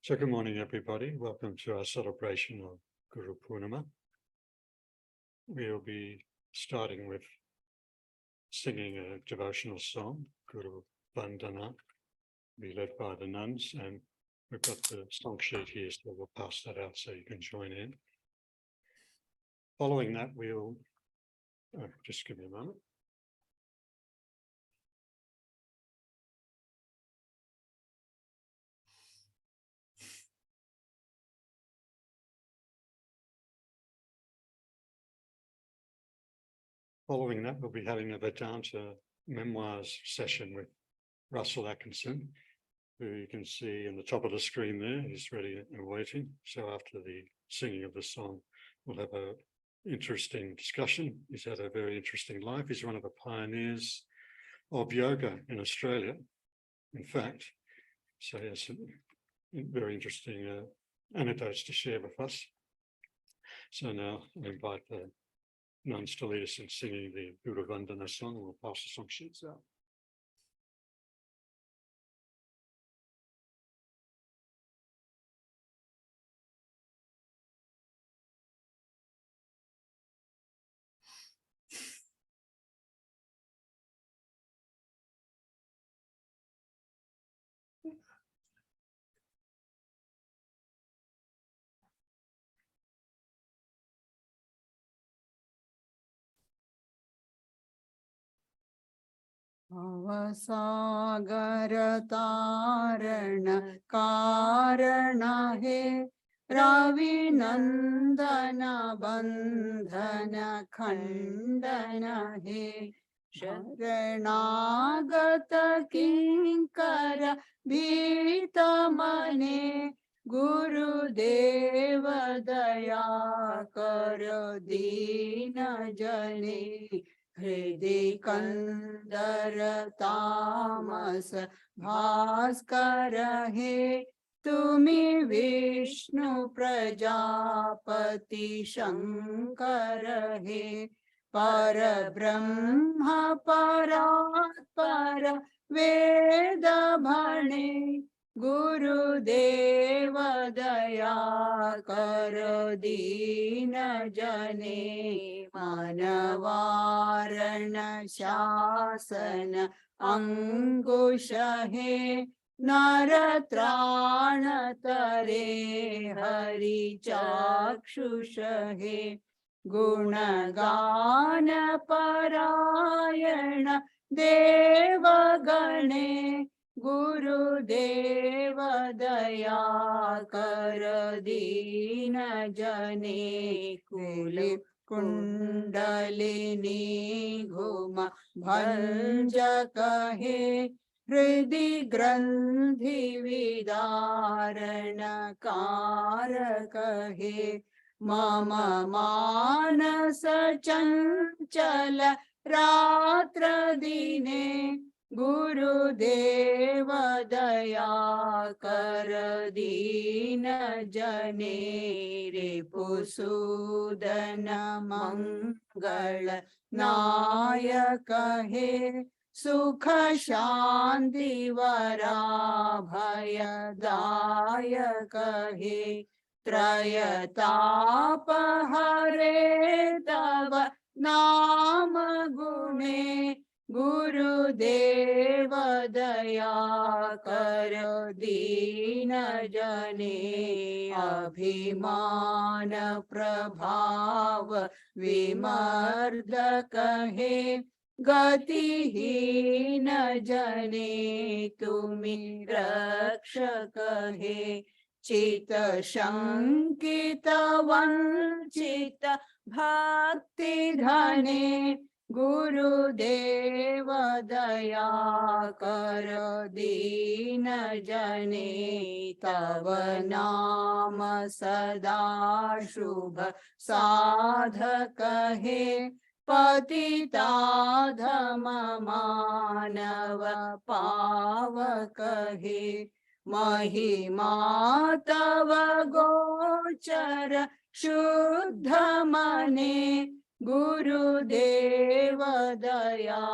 So good morning, everybody. Welcome to our celebration of Guru Purnima. We'll be starting with singing a devotional song, Guru Vandana, be led by the nuns, and we've got the song sheet here, so we'll pass that out so you can join in. Following that, we'll just give me a moment. Following that, we'll be having a Vedanta Memoirs Session with Russell Atkinson, who you can see in the top of the screen there. He's ready and waiting. So after the singing of the song, we'll have an interesting discussion. He's had a very interesting life. He's one of the pioneers of yoga in Australia, in fact. So he has some very interesting anecdotes to share with us. So now I invite the nuns to lead us in singing the Guru Vandana song, and we'll pass the song sheets out. भवसागर तारण कारण हे रवि नंदन बंधन खंडन हे शरणागत किंकर भीत मने गुरुदेव दया कर दीन जने हृदय कंदर तामस भास्कर हे तुमी विष्णु प्रजापति शंकर हे पर ब्रह्म परात्पर वेद भणे गुरुदेव दया कर दीन जने मानवारण शासन अंकुश हे नर त्राण तरे हरि चाक्षुष हे गुणगान परायण देव गणे गुरुदेव दया कर दीन जने कुल कुंडलिनी घुम भंज कहे हृदय ग्रंथि विदारण कारक हे मम मानस चंचल रात्र दिने गुरुदेव दया कर दीन जने रिपुसूदन मंगल नायक हे सुख शांति वरा भयदायक हे त्रयताप हरे तव नाम गुणे गुरुदेव दया कर दीन जने अभिमान प्रभाव विमर्दक हे गतिहीन जने तुमी रक्षक हे चित शंकित वंचित भक्ति धने गुरुदेव दया कर दीन जने तव नाम सदा शुभ साधक हे पतिता धम मानव पावक हे महिमा तव गोचर शुद्ध मने गुरुदेव दया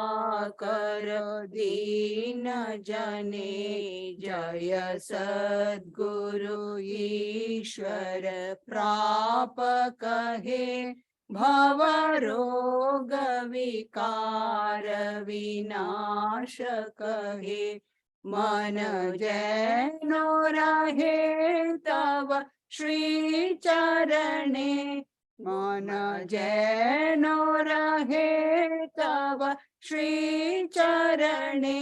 कर दीन जने जय सद्गुरु ईश्वर प्राप कहे भव रोग विकार विनाश कहे मन जैनो रहे तव श्री चरणे मन जैनो रहे तव श्री चरणे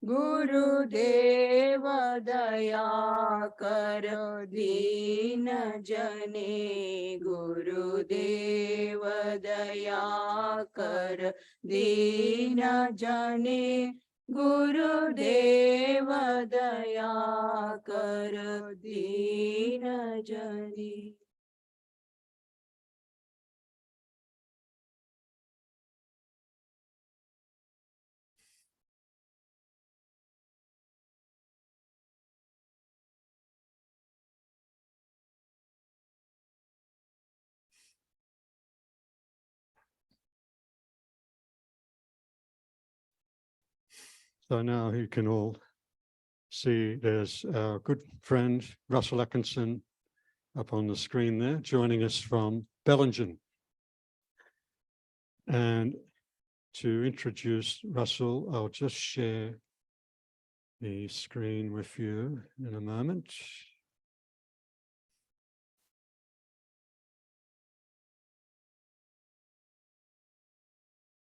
गुरुदेव दया कर दीन जने गुरुदेव दया कर दीन जने गुरुदेव दया कर दीन जने. So now you can all see there's our good friend Russell Atkinson up on the screen there, joining us from Bellingen. And to introduce Russell, I'll just share the screen with you in a moment.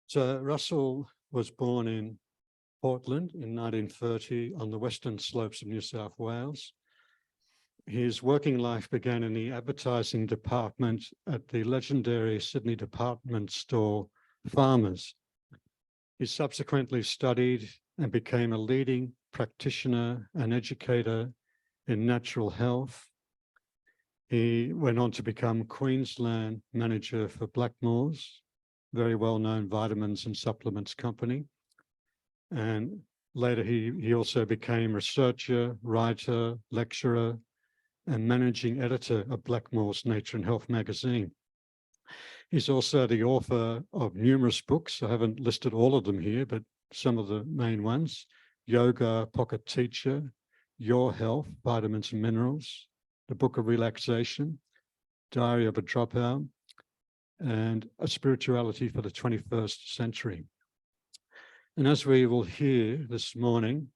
So Russell was born in Portland in 1930 on the western slopes of New South Wales. His working life began in the advertising department at the legendary Sydney department store Farmers. He subsequently studied and became a leading practitioner and educator in natural health. He went on to become Queensland manager for Blackmores, very well-known vitamins and supplements company. And later he also became researcher, writer, lecturer, and managing editor of Blackmore's Nature and Health magazine. He's also the author of numerous books. I haven't listed all of them here, but some of the main ones: Yoga Pocket Teacher, Your Health, Vitamins and Minerals, The Book of Relaxation, Diary of a Dropout, and A Spirituality for the 21st Century. And as we will hear this morning,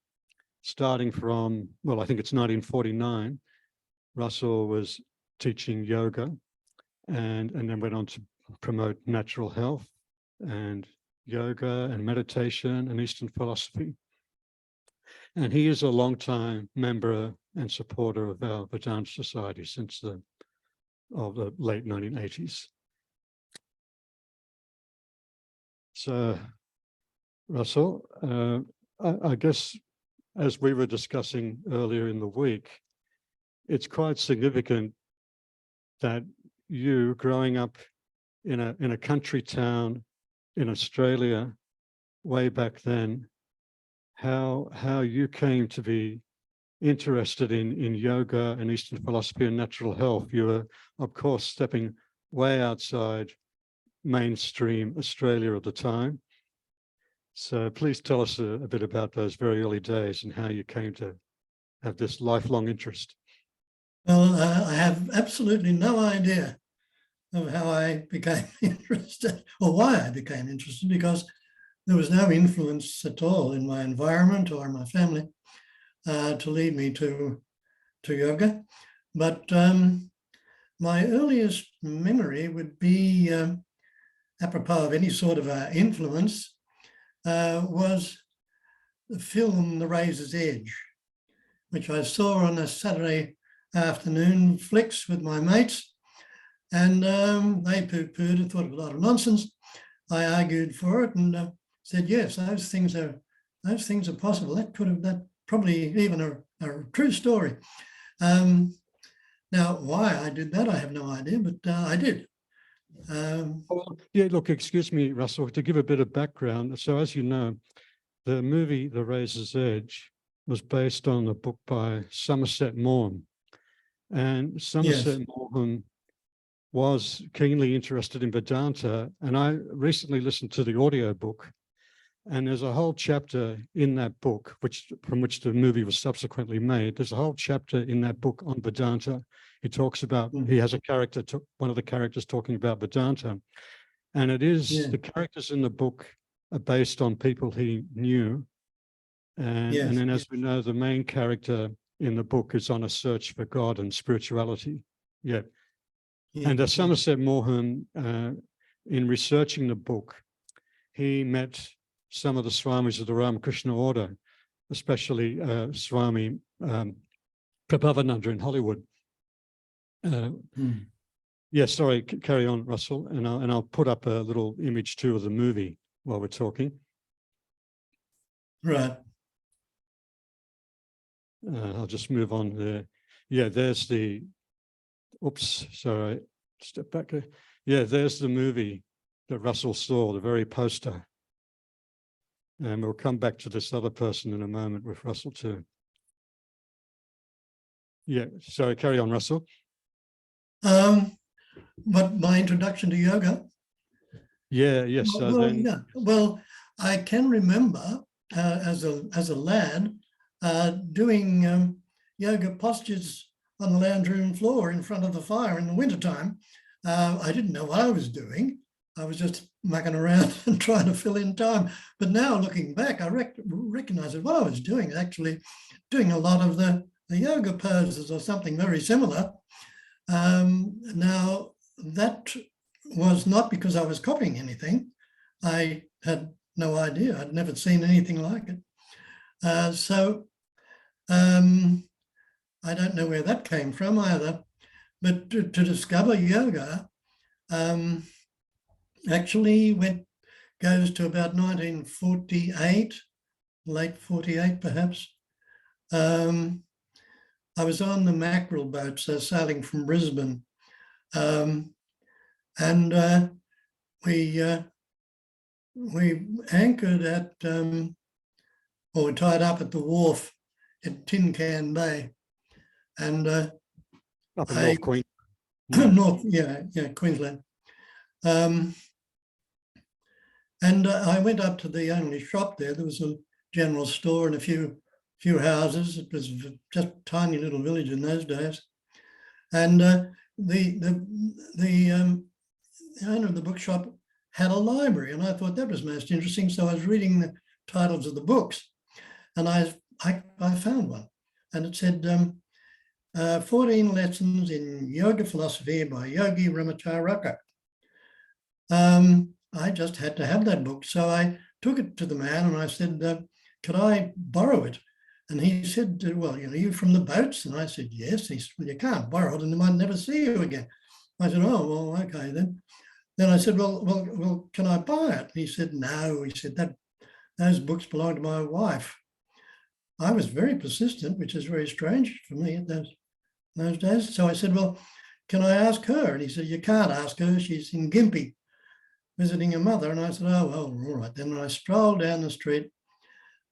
starting from, well, I think it's 1949, Russell was teaching yoga and then went on to promote natural health and yoga and meditation and Eastern philosophy. And he is a long-time member and supporter of our Vedanta Society since the late 1980s. So, Russell, I guess as we were discussing earlier in the week, it's quite significant that you, growing up in a country town in Australia way back then, how you came to be interested in yoga and Eastern philosophy and natural health. You were, of course, stepping way outside mainstream Australia at the time. So please tell us a bit about those very early days and how you came to have this lifelong interest. Well, I have absolutely no idea of how I became interested or why I became interested, because there was no influence at all in my environment or my family to lead me to yoga. But my earliest memory would be, apropos of any sort of influence, was the film The Razor's Edge, which I saw on a Saturday afternoon flicks with my mates, and they poo-pooed and thought it was a lot of nonsense. I argued for it and said, yes, those things are possible. That probably even a true story. Now, why I did that, I have no idea, but I did. Yeah, look, excuse me, Russell, to give a bit of background. So as you know, the movie The Razor's Edge was based on a book by Somerset Maugham. And Somerset Maugham was keenly interested in Vedanta, and I recently listened to the audio book, and there's a whole chapter in that book, from which the movie was subsequently made. There's a whole chapter in that book on Vedanta. He talks about, he has a character, one of the characters talking about Vedanta, and it is, the characters in the book are based on people he knew. And then, as we know, the main character in the book is on a search for God and spirituality. And Somerset Maugham, in researching the book, he met some of the Swamis of the Ramakrishna order, especially Swami Prabhavananda in Hollywood. Sorry, carry on, Russell, and I'll put up a little image too of the movie while we're talking. Right. I'll just move on there. Yeah, there's the, oops, sorry, step back. Yeah, there's the movie that Russell saw, the very poster. And we'll come back to this other person in a moment with Russell too. Yeah, sorry, carry on, Russell. But my introduction to yoga? Yes. Well, I can remember as a lad doing yoga postures on the lounge room floor in front of the fire in the wintertime. I didn't know what I was doing. I was just mucking around and trying to fill in time. But now looking back, I recognize that what I was doing is actually doing a lot of the yoga poses or something very similar. Now, that was not because I was copying anything. I had no idea. I'd never seen anything like it. I don't know where that came from either. But to discover yoga actually goes to about 1948, late 48 perhaps. I was on the mackerel boat, so sailing from Brisbane. And we anchored at, or tied up at the wharf at Tin Can Bay. And up in North Queensland. Queensland. I went up to the only shop there. There was a general store and a few houses. It was just a tiny little village in those days. And the owner of the bookshop had a library, and I thought that was most interesting. So I was reading the titles of the books, and I found one, and it said 14 Lessons in Yoga Philosophy by Yogi Ramacharaka. I just had to have that book. So I took it to the man and I said, could I borrow it? And he said, well, are you from the boats? And I said, yes. He said, well, you can't borrow it and they might never see you again. I said, oh, well, okay then. Then I said, well, can I buy it? And he said, no. He said, those books belong to my wife. I was very persistent, which is very strange for me at those days. So I said, well, can I ask her? And he said, you can't ask her. She's in Gympie visiting her mother. And I said, oh, well, all right. Then I strolled down the street.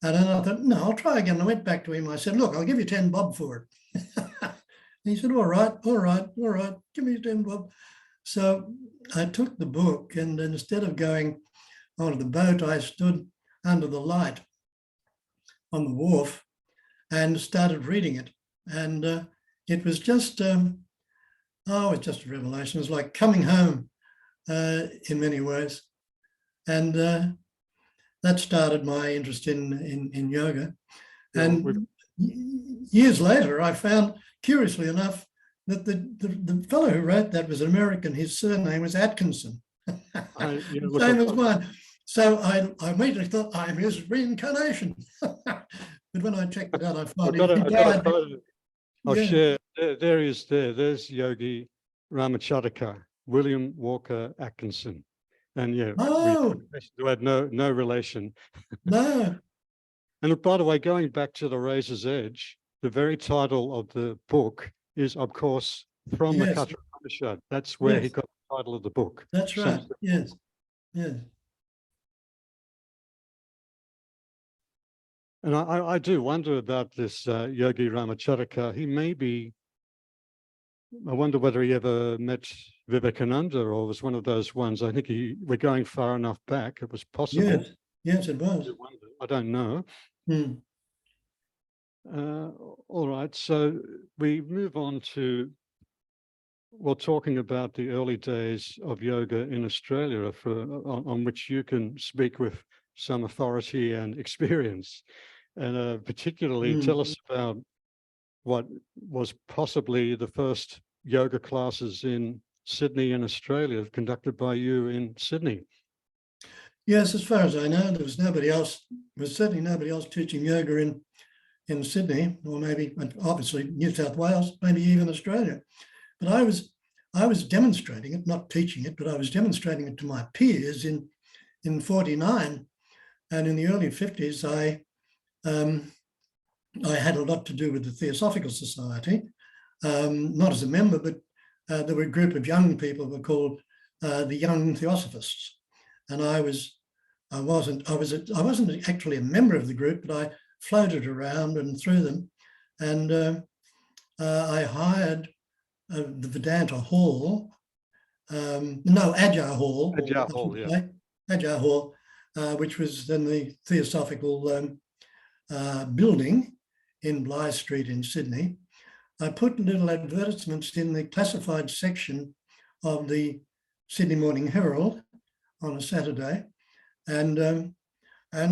And then I thought, no, I'll try again. I went back to him. I said, look, I'll give you 10 bob for it. And he said, all right, give me 10 bob. So I took the book, and instead of going onto the boat, I stood under the light on the wharf and started reading it. And it was just, it's just a revelation. It was like coming home in many ways. And that started my interest in yoga. And years later, I found, curiously enough, that the fellow who wrote that was an American. His surname was Atkinson, same as mine. So I immediately thought, I'm his reincarnation. But when I checked it out, I found he died. I'll share. There he is. There's Yogi Ramacharaka, William Walker Atkinson. And we had no relation. No. And by the way, going back to The Razor's Edge, the very title of the book is, of course, from the Katha Upanishad. That's where he got the title of the book. That's right. Yes. And I do wonder about this Yogi Ramacharaka. He may be I wonder whether he ever met Vivekananda or was one of those ones. I think we're going far enough back. It was possible. Yes, yes, it was. I don't know. Hmm. All right, so we move on to, well, talking about the early days of yoga in Australia, on which you can speak with some authority and experience, and particularly tell us about what was possibly the first yoga classes in Sydney in Australia, conducted by you in Sydney. Yes, as far as I know, there was nobody else. There was certainly nobody else teaching yoga in Sydney, or maybe obviously New South Wales, maybe even Australia. But I was demonstrating it, not teaching it, but I was demonstrating it to my peers in 49, and in the early 50s, I had a lot to do with the Theosophical Society, not as a member, but there were a group of young people who were called the Young Theosophists, and I wasn't actually a member of the group, but I floated around and through them, and I hired the Vedanta Hall, Ajah Hall, Ajah Hall, which was then the Theosophical building in Bligh Street in Sydney. I put little advertisements in the classified section of the Sydney Morning Herald on a Saturday, and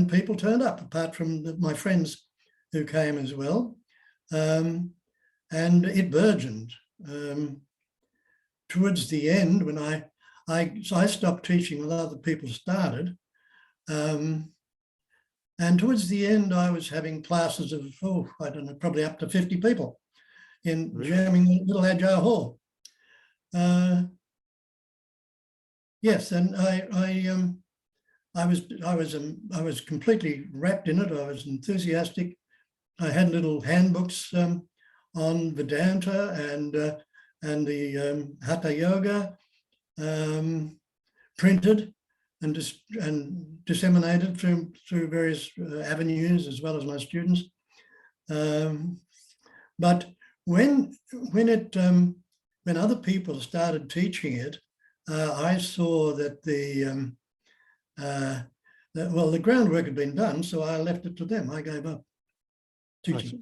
people turned up, apart from my friends who came as well, and it burgeoned. Towards the end, when I stopped teaching when other people started, and towards the end, I was having classes of, I don't know, probably up to 50 people in jamming little Ajah Hall. Yes, and I was completely wrapped in it. I was enthusiastic. I had little handbooks on Vedanta and the Hatha Yoga printed and disseminated through various avenues, as well as my students. But when other people started teaching it, I saw that the groundwork had been done, so I left it to them. I gave up teaching.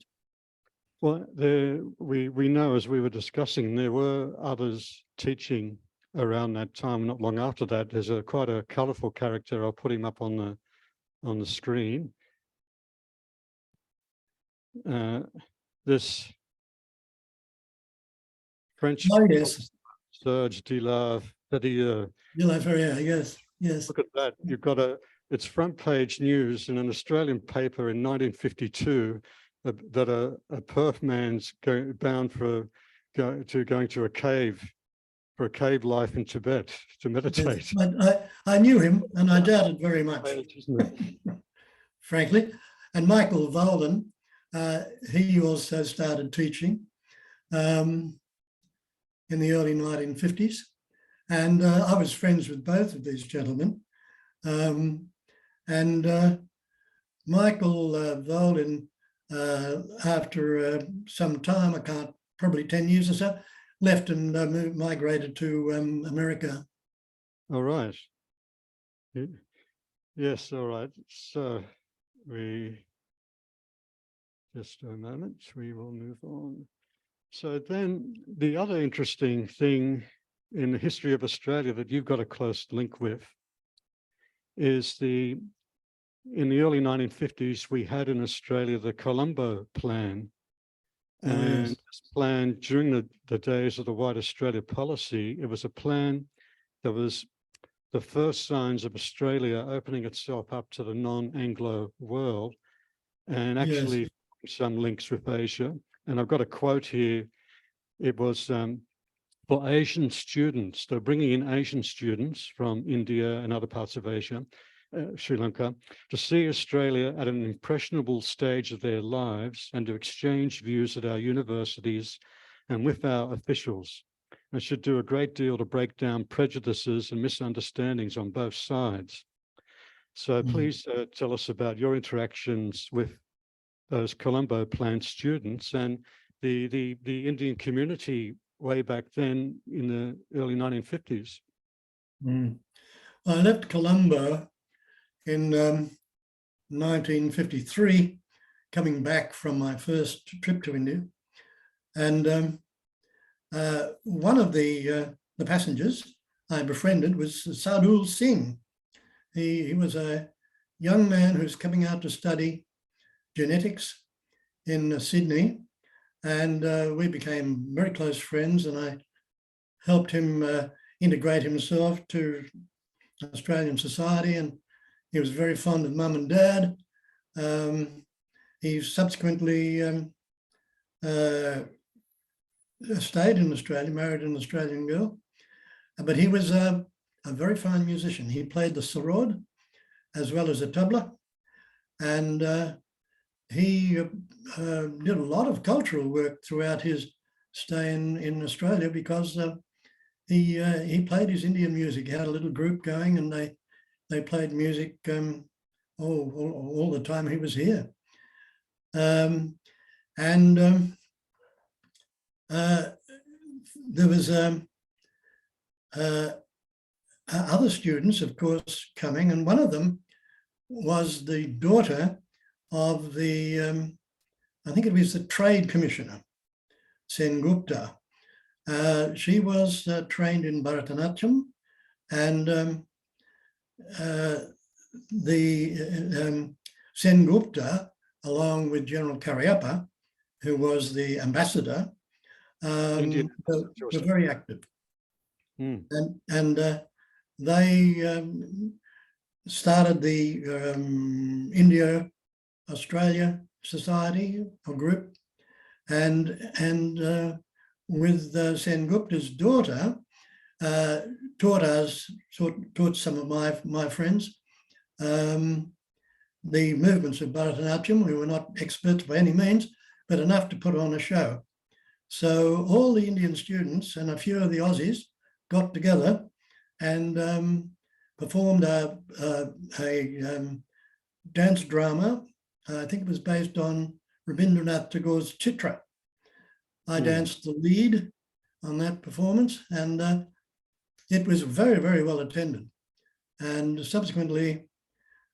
Well, we know, as we were discussing, there were others teaching around that time. Not long after that, there's quite a colourful character. I'll put him up on the screen. This French Serge de la Ferrière. Yes. Look at that. You've got it's front page news in an Australian paper in 1952 that a Perth man's bound going to a cave, for a cave life in Tibet to meditate. Yes, I knew him, and I doubted very much, frankly. And Michael Volden, he also started teaching in the early 1950s. And I was friends with both of these gentlemen. Michael Volden, after some time, probably 10 years or so, left and migrated to America. All right. Yes, all right. So just a moment, we will move on. So then the other interesting thing in the history of Australia that you've got a close link with is in the early 1950s, we had in Australia the Colombo Plan. And this plan, during the days of the White Australia policy, it was a plan that was the first signs of Australia opening itself up to the non-Anglo world, and actually some links with Asia. And I've got a quote here. It was for Asian students. They're bringing in Asian students from India and other parts of Asia, Sri Lanka, to see Australia at an impressionable stage of their lives and to exchange views at our universities and with our officials. And should do a great deal to break down prejudices and misunderstandings on both sides. So please tell us about your interactions with those Colombo Plan students and the Indian community way back then in the early 1950s. Mm. I left Colombo in 1953, coming back from my first trip to India, and one of the passengers I befriended was Sadhul Singh. He was a young man who's coming out to study genetics in Sydney, and we became very close friends, and I helped him integrate himself to Australian society, and he was very fond of mum and dad. He subsequently stayed in Australia, married an Australian girl, but he was a very fine musician. He played the sarod as well as a tabla, and he did a lot of cultural work throughout his stay in Australia, because he played his Indian music. He had a little group going, and they played music all the time he was here. There was other students, of course, coming, and one of them was the daughter of the, I think it was the Trade Commissioner, Sen Gupta. She was trained in Bharatanatyam, and Sen Gupta, along with General Cariappa, who was the ambassador, were very active. Mm. And they started the India-Australia Society or group, and with Sen Gupta's daughter, taught some of my friends the movements of Bharatanatyam. We were not experts by any means, but enough to put on a show. So all the Indian students and a few of the Aussies got together and performed a dance drama. I think it was based on Rabindranath Tagore's Chitra. I danced the lead on that performance, and it was very, very well attended. And subsequently,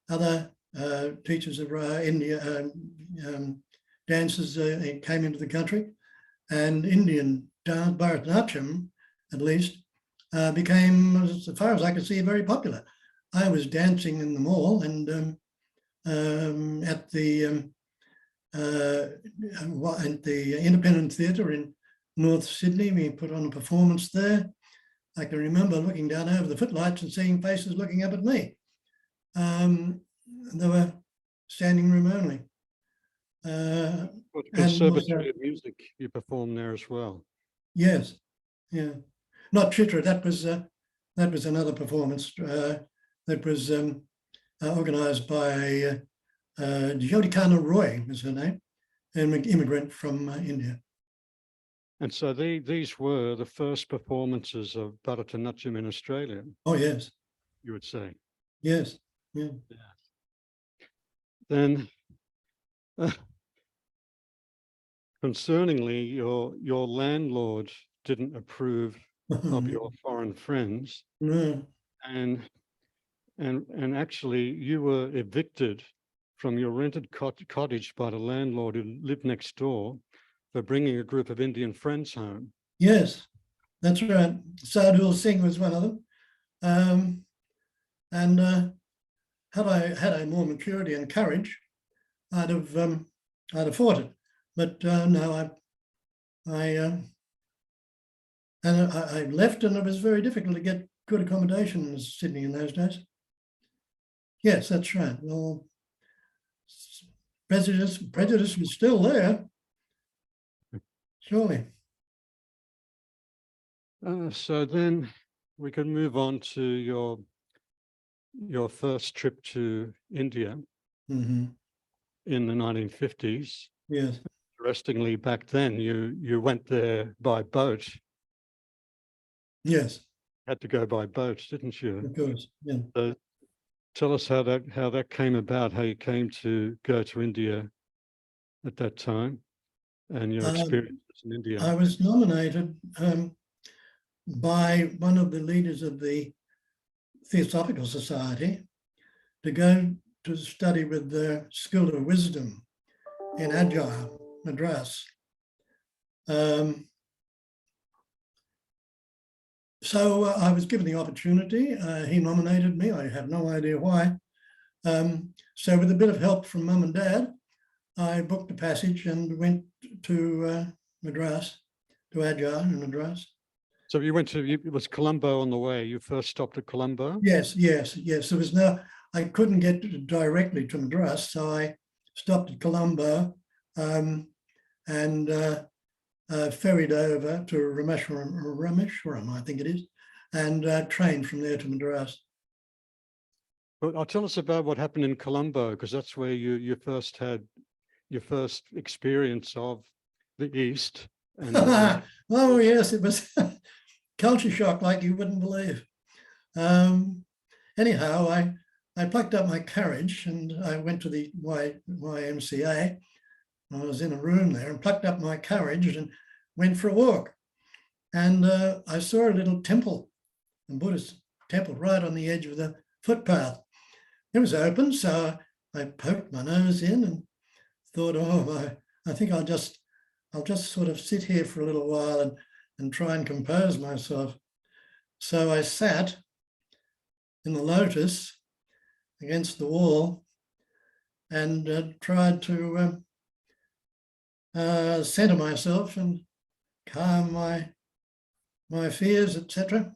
other teachers of India dancers came into the country, and Indian dance, Bharatanatyam at least, became, as far as I could see, very popular. I was dancing in the mall and at the Independent Theatre in North Sydney. We put on a performance there. I can remember looking down over the footlights and seeing faces looking up at me. They were standing room only. Conservatory of Music, you performed there as well. Yes, yeah. Not Chitra, that was another performance that was organised by Jyotikana Roy, was her name, an immigrant from India. And so these were the first performances of Bharatanatyam in Australia. Oh, yes. You would say. Yes, yeah. Then, concerningly, your landlord didn't approve of your foreign friends, No. and actually you were evicted from your rented cottage by the landlord who lived next door for bringing a group of Indian friends home. Yes, that's right. Sadhul Singh was one of them. And had I had more maturity and courage, I'd have fought it. But no, I left, and it was very difficult to get good accommodation in Sydney in those days. Yes, that's right. Well, prejudice was still there, surely. So then we can move on to your first trip to India in the 1950s. Yes. Interestingly, back then you went there by boat. Yes. Had to go by boat, didn't you? Of course. Yeah. So tell us how that came about, how you came to go to India at that time, and your experiences in India? I was nominated by one of the leaders of the Theosophical Society to go to study with the School of Wisdom in Agile, Madras. So I was given the opportunity. He nominated me. I have no idea why. So with a bit of help from Mum and Dad, I booked a passage and went to Madras, to Agile in Madras. So you went to, it was Colombo on the way. You first stopped at Colombo? Yes. There was no, I couldn't get directly to Madras, so I stopped at Colombo and ferried over to Rameshwaram, I think it is, and trained from there to Madras. Well, tell us about what happened in Colombo, because that's where you first had your first experience of the East. And, oh yes, it was culture shock like you wouldn't believe. Anyhow, I plucked up my courage and I went to the YMCA. I was in a room there and plucked up my courage and went for a walk. And I saw a little temple, a Buddhist temple, right on the edge of the footpath. It was open, so I poked my nose in and thought, oh, I think I'll just sort of sit here for a little while and try and compose myself. So I sat in the lotus against the wall and tried to center myself and calm my fears, etc.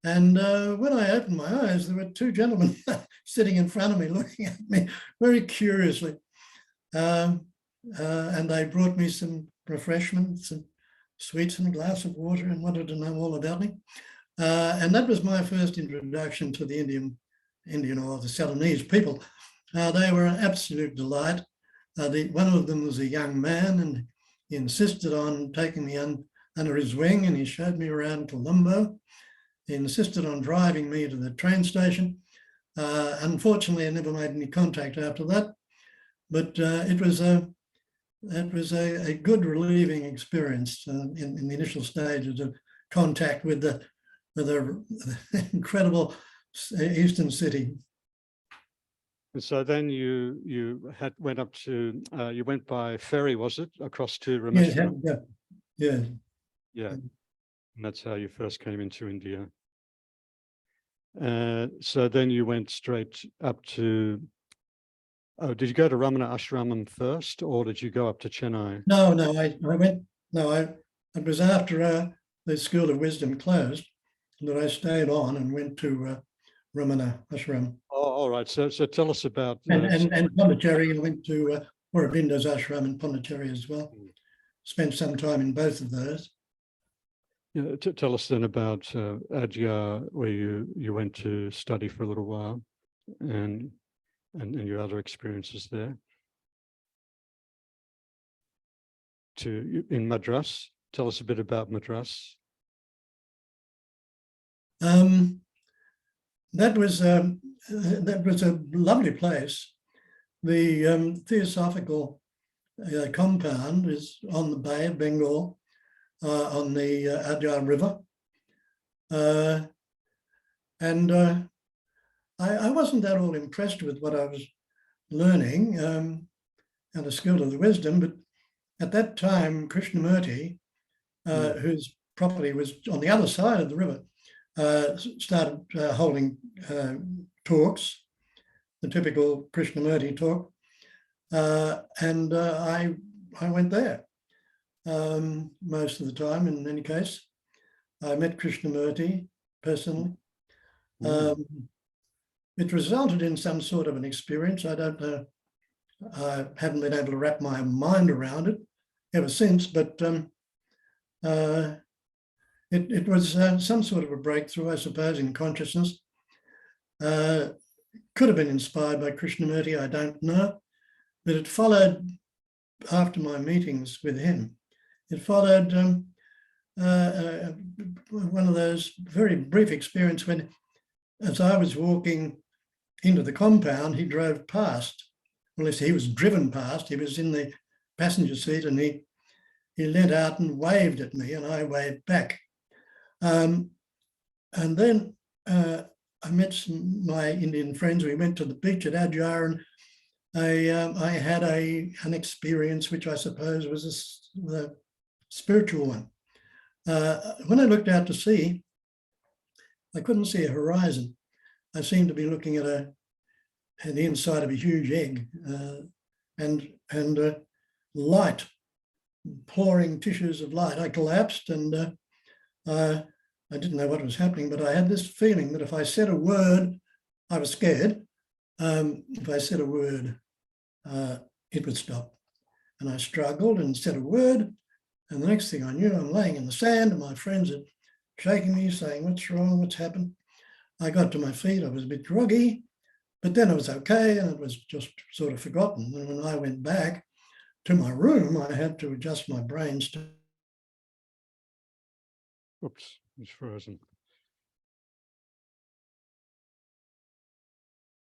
And when I opened my eyes, there were two gentlemen sitting in front of me, looking at me very curiously. And they brought me some refreshments and sweets and a glass of water and wanted to know all about me. And that was my first introduction to the Indian or the Ceylonese people. They were an absolute delight. One of them was a young man and he insisted on taking me under his wing, and he showed me around Colombo. He insisted on driving me to the train station. Unfortunately, I never made any contact after that, but it was a good relieving experience in the initial stages of contact with the incredible eastern city. And so then you went by ferry, was it, across to Rameshwaram? Yeah. And that's how you first came into India. So then you went straight up to, did you go to Ramana Ashramam first, or did you go up to Chennai? It was after the School of Wisdom closed that I stayed on and went to Ramana Ashram. Oh, all right. So tell us about... And Pondicherry. I went to Aurobindo's ashram in Pondicherry as well. Spent some time in both of those. Yeah, tell us then about Adyar, where you went to study for a little while, and your other experiences there. In Madras, tell us a bit about Madras. That was a lovely place. The Theosophical compound is on the Bay of Bengal, on the Adyar River. I wasn't that all impressed with what I was learning at the School of the Wisdom, but at that time, Krishnamurti, whose property was on the other side of the river, started holding talks, the typical Krishnamurti talk, and I went there most of the time. In any case, I met Krishnamurti personally. It resulted in some sort of an experience. I don't know, I haven't been able to wrap my mind around it ever since, but it was some sort of a breakthrough, I suppose, in consciousness. Could have been inspired by Krishnamurti, I don't know, but it followed after my meetings with him. It followed one of those very brief experiences when, as I was walking into the compound, he drove past. Well, he was driven past. He was in the passenger seat and he he leant out and waved at me, and I waved back. And then I met my Indian friends. We went to the beach at Adyar, and I had an experience which I suppose was a spiritual one. When I looked out to sea, I couldn't see a horizon. I seemed to be looking at the inside of a huge egg, and light, pouring tissues of light. I collapsed, and I didn't know what was happening, but I had this feeling that if I said a word, I was scared. If I said a word, it would stop. And I struggled and said a word, and the next thing I knew, I'm laying in the sand, and my friends are shaking me, saying, "What's wrong? What's happened?" I got to my feet. I was a bit groggy, but then it was okay, and it was just sort of forgotten. And when I went back to my room, I had to adjust my brains to. Oops, it's frozen.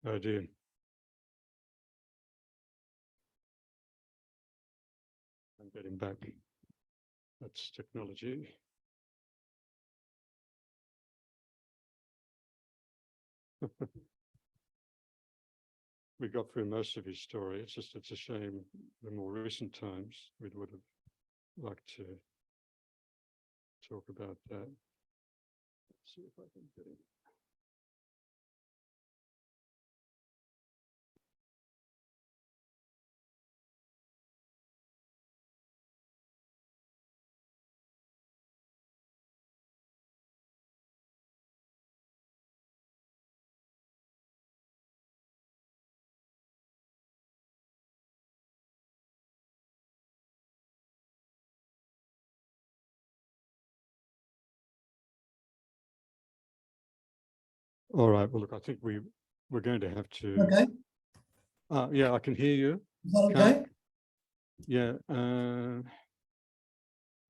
Oh dear. I'm getting back. That's technology. We got through most of his story. It's a shame the more recent times we would have liked to talk about that. Let's see if I can get it. All right. Well, look, I think we're going to have to. Okay. Yeah, I can hear you. Is that okay? Yeah.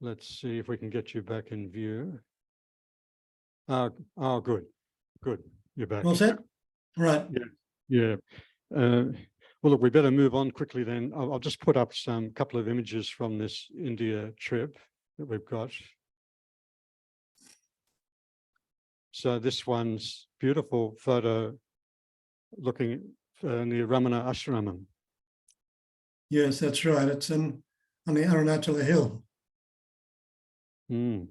Let's see if we can get you back in view. Oh, good. Good. You're back. All set? Right. Yeah. Well, look, we better move on quickly then. I'll just put up some couple of images from this India trip that we've got. So this one's beautiful photo looking near Ramana Ashramam. Yes, that's right. It's on the Arunachala Hill. Mm.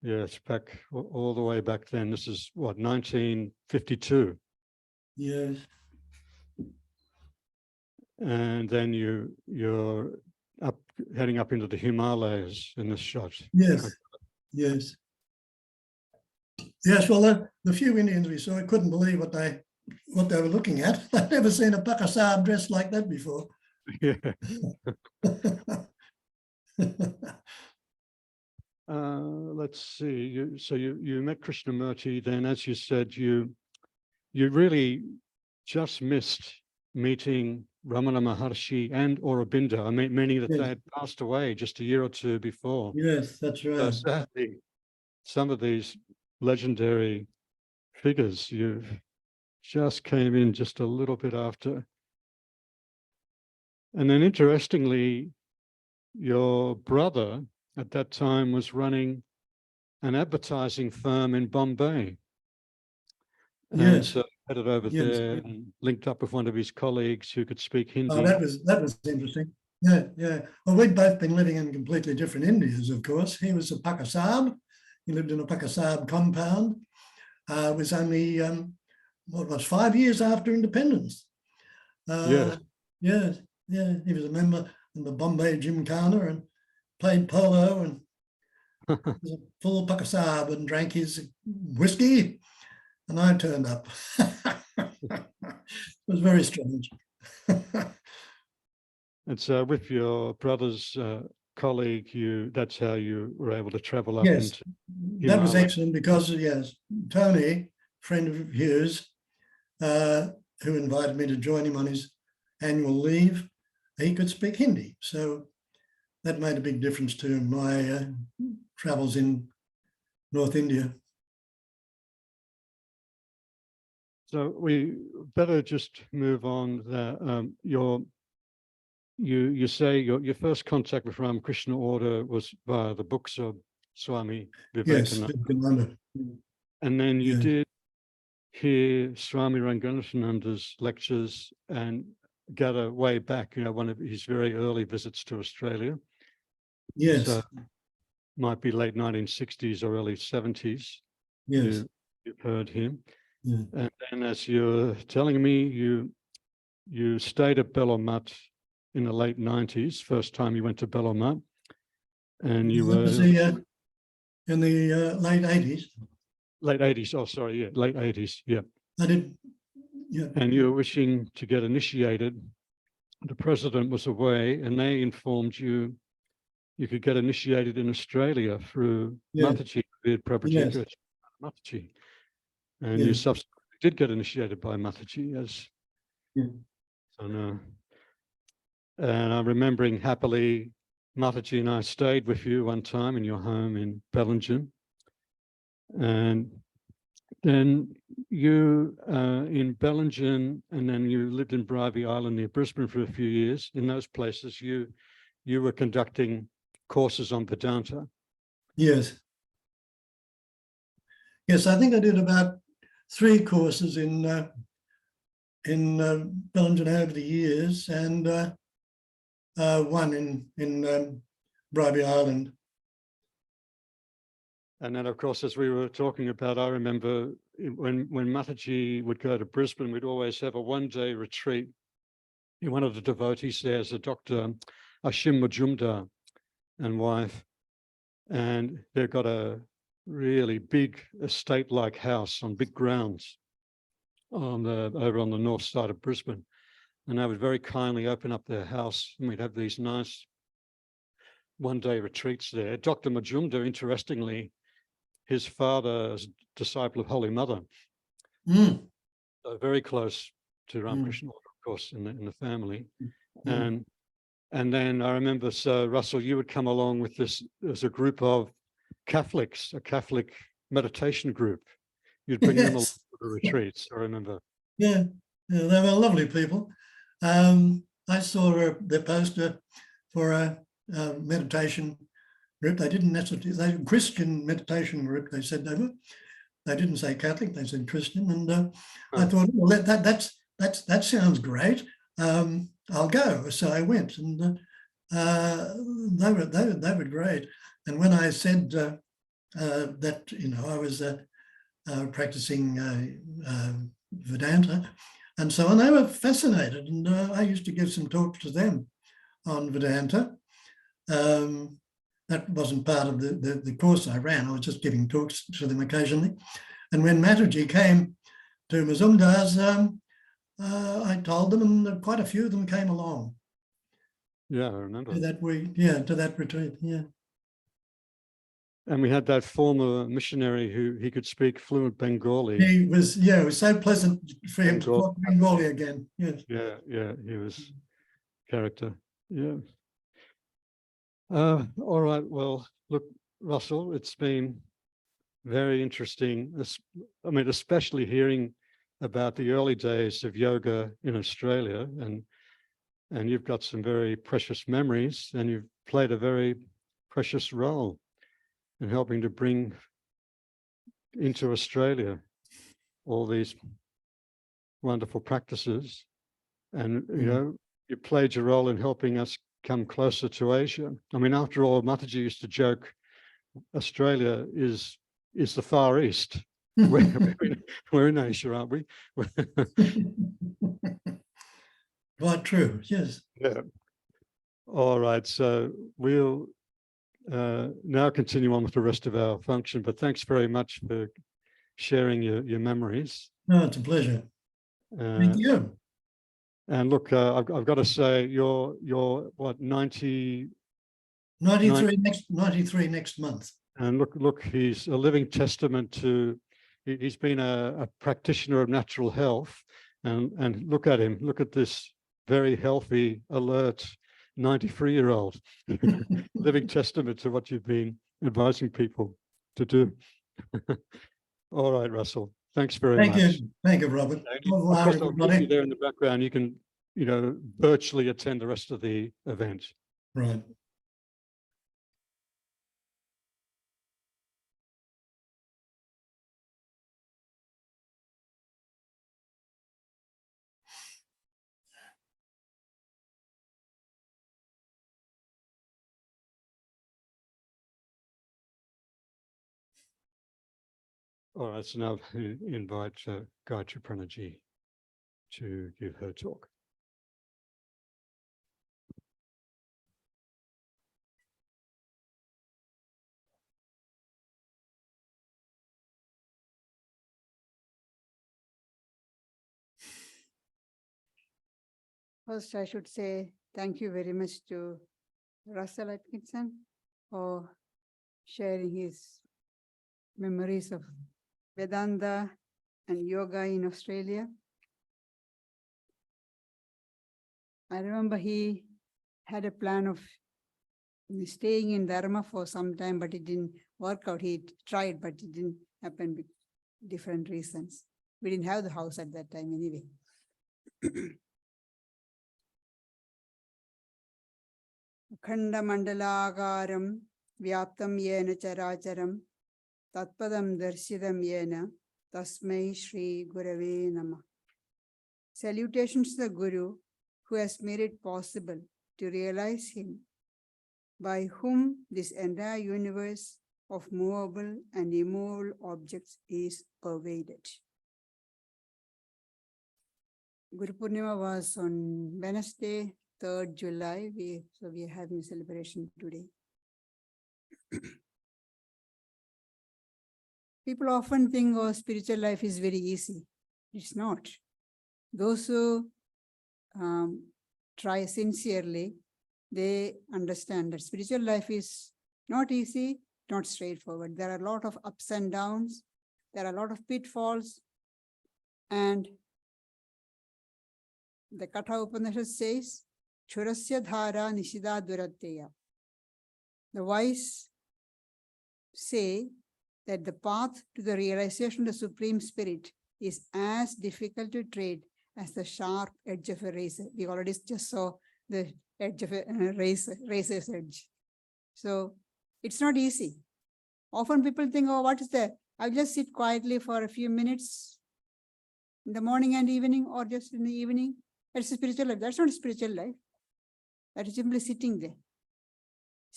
Yeah, it's back all the way back then. This is what, 1952. Yes. And then you're up heading up into the Himalayas in this shot. Yes. Yes. Yes. Well, the few Indians we saw, I couldn't believe what they were looking at. I've never seen a Pakistan dressed like that before. Yeah. Let's see. So you met Krishnamurti. Then, as you said, you really just missed meeting Ramana Maharshi and Aurobindo. I mean, meaning that they had passed away just a year or two before. Yes, that's right. So sadly, some of these legendary figures you just came in just a little bit after. And then, interestingly, your brother at that time was running an advertising firm in Bombay. And yes. so headed over there and linked up with one of his colleagues who could speak Hindi. Oh, that was interesting. Yeah, yeah. Well, we'd both been living in completely different Indias, of course. He was a Pakisab. He lived in a Pakisab compound. It was only, 5 years after independence. Yes. Yeah, yeah. He was a member of the Bombay Gymkhana and played polo and was a full Pakisab and drank his whiskey. And I turned up. It was very strange. And so with your brother's colleague, that's how you were able to travel up Yes, into that was Himalaya. excellent because, yes, Tony, friend of his, who invited me to join him on his annual leave, he could speak Hindi. So that made a big difference to my travels in North India. So we better just move on. you say your first contact with Ramakrishna order was via the books of Swami Yes, Vivekananda, Vivekananda. and then you Yeah. did hear Swami Ranganathananda's lectures and gather way back, one of his very early visits to Australia. Yes, So might be late 1960s or early 70s. yes. You've heard him. Yeah. And then, as you're telling me, you stayed at Bellarmut in the late 90s, first time you went to Bellarmut, and you That was were in the late 80s. late 80s. Oh, sorry, yeah, late 80s, yeah. I did, yeah. And you were wishing to get initiated. The president was away, and they informed you you could get initiated in Australia through Yeah. Mataji, Pravrajika, Yes. Mataji. And Yeah. you subsequently did get initiated by Mataji as Yeah. so no. And I'm remembering happily Mataji and I stayed with you one time in your home in Bellingen. And then you in Bellingen, and then you lived in Bribie Island near Brisbane for a few years. In those places, you were conducting courses on Vedanta. Yes. Yes, I think I did about 3 courses in Bellingen over the years, and one in Bribie Island. And then, of course, as we were talking about, I remember when Mataji would go to Brisbane, we'd always have a one-day retreat. One of the devotees there is a Dr. Ashim Majumdar and wife, and they've got a really big estate-like house on big grounds over on the north side of Brisbane. And they would very kindly open up their house, and we'd have these nice one-day retreats there. Dr. Majumdar, interestingly, his father is a disciple of Holy Mother, so very close to Ramakrishna, of course, in the family. And then I remember, so Russell, you would come along with this as a group of Catholics, a Catholic meditation group. You'd bring them along to the retreats, I remember. Yeah, they were lovely people. I saw their poster for a meditation group. They didn't necessarily, they were Christian meditation group. They said they were. They didn't say Catholic. They said Christian. And I thought, well, that sounds great. I'll go. So I went, and they were great. And when I said that, I was practicing Vedanta and so on, they were fascinated. And I used to give some talks to them on Vedanta. That wasn't part of the course I ran. I was just giving talks to them occasionally. And when Mataji came to Mazumdar's, I told them, and quite a few of them came along. Yeah, I remember. To that retreat, yeah. And we had that former missionary who he could speak fluent Bengali. It was so pleasant for him to talk Bengali again. Yes. Yeah, he was character. Yeah. All right. Well, look, Russell, it's been very interesting. I mean, especially hearing about the early days of yoga in Australia, and you've got some very precious memories, and you've played a very precious role in helping to bring into Australia all these wonderful practices. And, you played your role in helping us come closer to Asia. I mean, after all, Mataji used to joke, Australia is the Far East. We're in Asia, aren't we? Quite true, yes. Yeah. All right, so we'll now continue on with the rest of our function, but thanks very much for sharing your memories. No, it's a pleasure. Thank you. And look, I've got to say, you're what, 93 next month. And look, he's a living testament to, he's been a practitioner of natural health, and look at him, look at this very healthy, alert 93-year-old, living testament to what you've been advising people to do. All right, Russell, thanks very much. Thank you, Robert. Of course, I'll keep you there in the background. You can virtually attend the rest of the event. Right. All right, so now invite Gayatripana to give her talk. First, I should say thank you very much to Russell Atkinson for sharing his memories of Vedanta and yoga in Australia. I remember he had a plan of staying in Dharma for some time, but it didn't work out. He tried, but it didn't happen with different reasons. We didn't have the house at that time anyway. Khanda mandalagaram vyaptam yena characharam tatpadam darshidam yena tasmai Shri Gurave Namah. Salutations to the Guru who has made it possible to realize him, by whom this entire universe of movable and immovable objects is pervaded. Guru Purnima was on Wednesday, 3rd July. So we are having a celebration today. People often think, oh, spiritual life is very easy. It's not. Those who try sincerely, they understand that spiritual life is not easy, not straightforward. There are a lot of ups and downs. There are a lot of pitfalls. And the Katha Upanishad says, Churasya dhara nishida duratteya. The wise say that the path to the realization of the Supreme Spirit is as difficult to tread as the sharp edge of a razor. We already just saw the edge of a razor's edge. So it's not easy. Often people think, oh, what is that? I'll just sit quietly for a few minutes in the morning and evening, or just in the evening. That's a spiritual life. That's not a spiritual life. That is simply sitting there.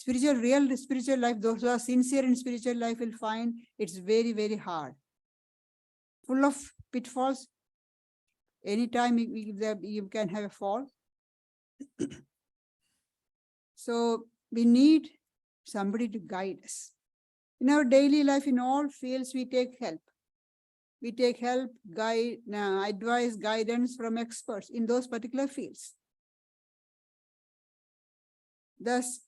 Real spiritual life, those who are sincere in spiritual life will find it's very, very hard. Full of pitfalls. Anytime you can have a fall. So we need somebody to guide us. In our daily life, in all fields, we take help. We take help, advice, guidance from experts in those particular fields. Thus,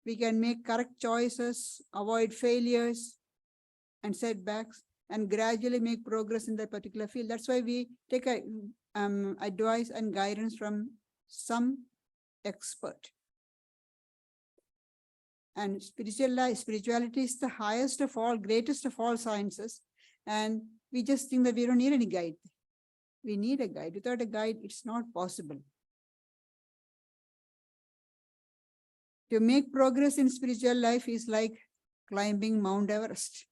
we can make correct choices, avoid failures and setbacks, and gradually make progress in that particular field. That's why we take advice and guidance from some expert. And spirituality is the highest of all, greatest of all sciences. And we just think that we don't need any guide. We need a guide. Without a guide, it's not possible. To make progress in spiritual life is like climbing Mount Everest.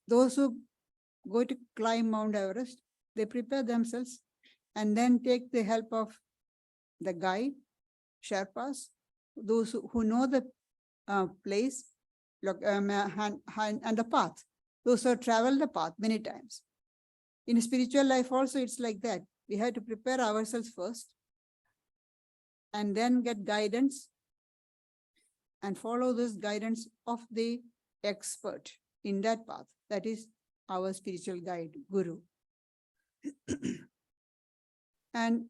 Those who go to climb Mount Everest, they prepare themselves and then take the help of the guide, Sherpas, those who know the place and the path, those who have traveled the path many times. In spiritual life also, it's like that. We have to prepare ourselves first and then get guidance and follow this guidance of the expert in that path. That is our spiritual guide, Guru. And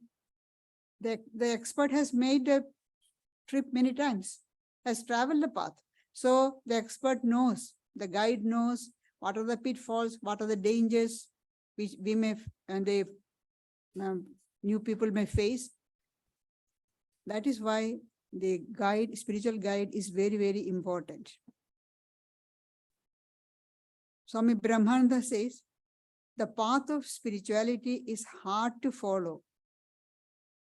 the expert has made the trip many times, has traveled the path. So the expert knows, the guide knows what are the pitfalls, what are the dangers which we may, and the new people may face. That is why the guide, spiritual guide, is very, very important. Swami Brahmananda says the path of spirituality is hard to follow.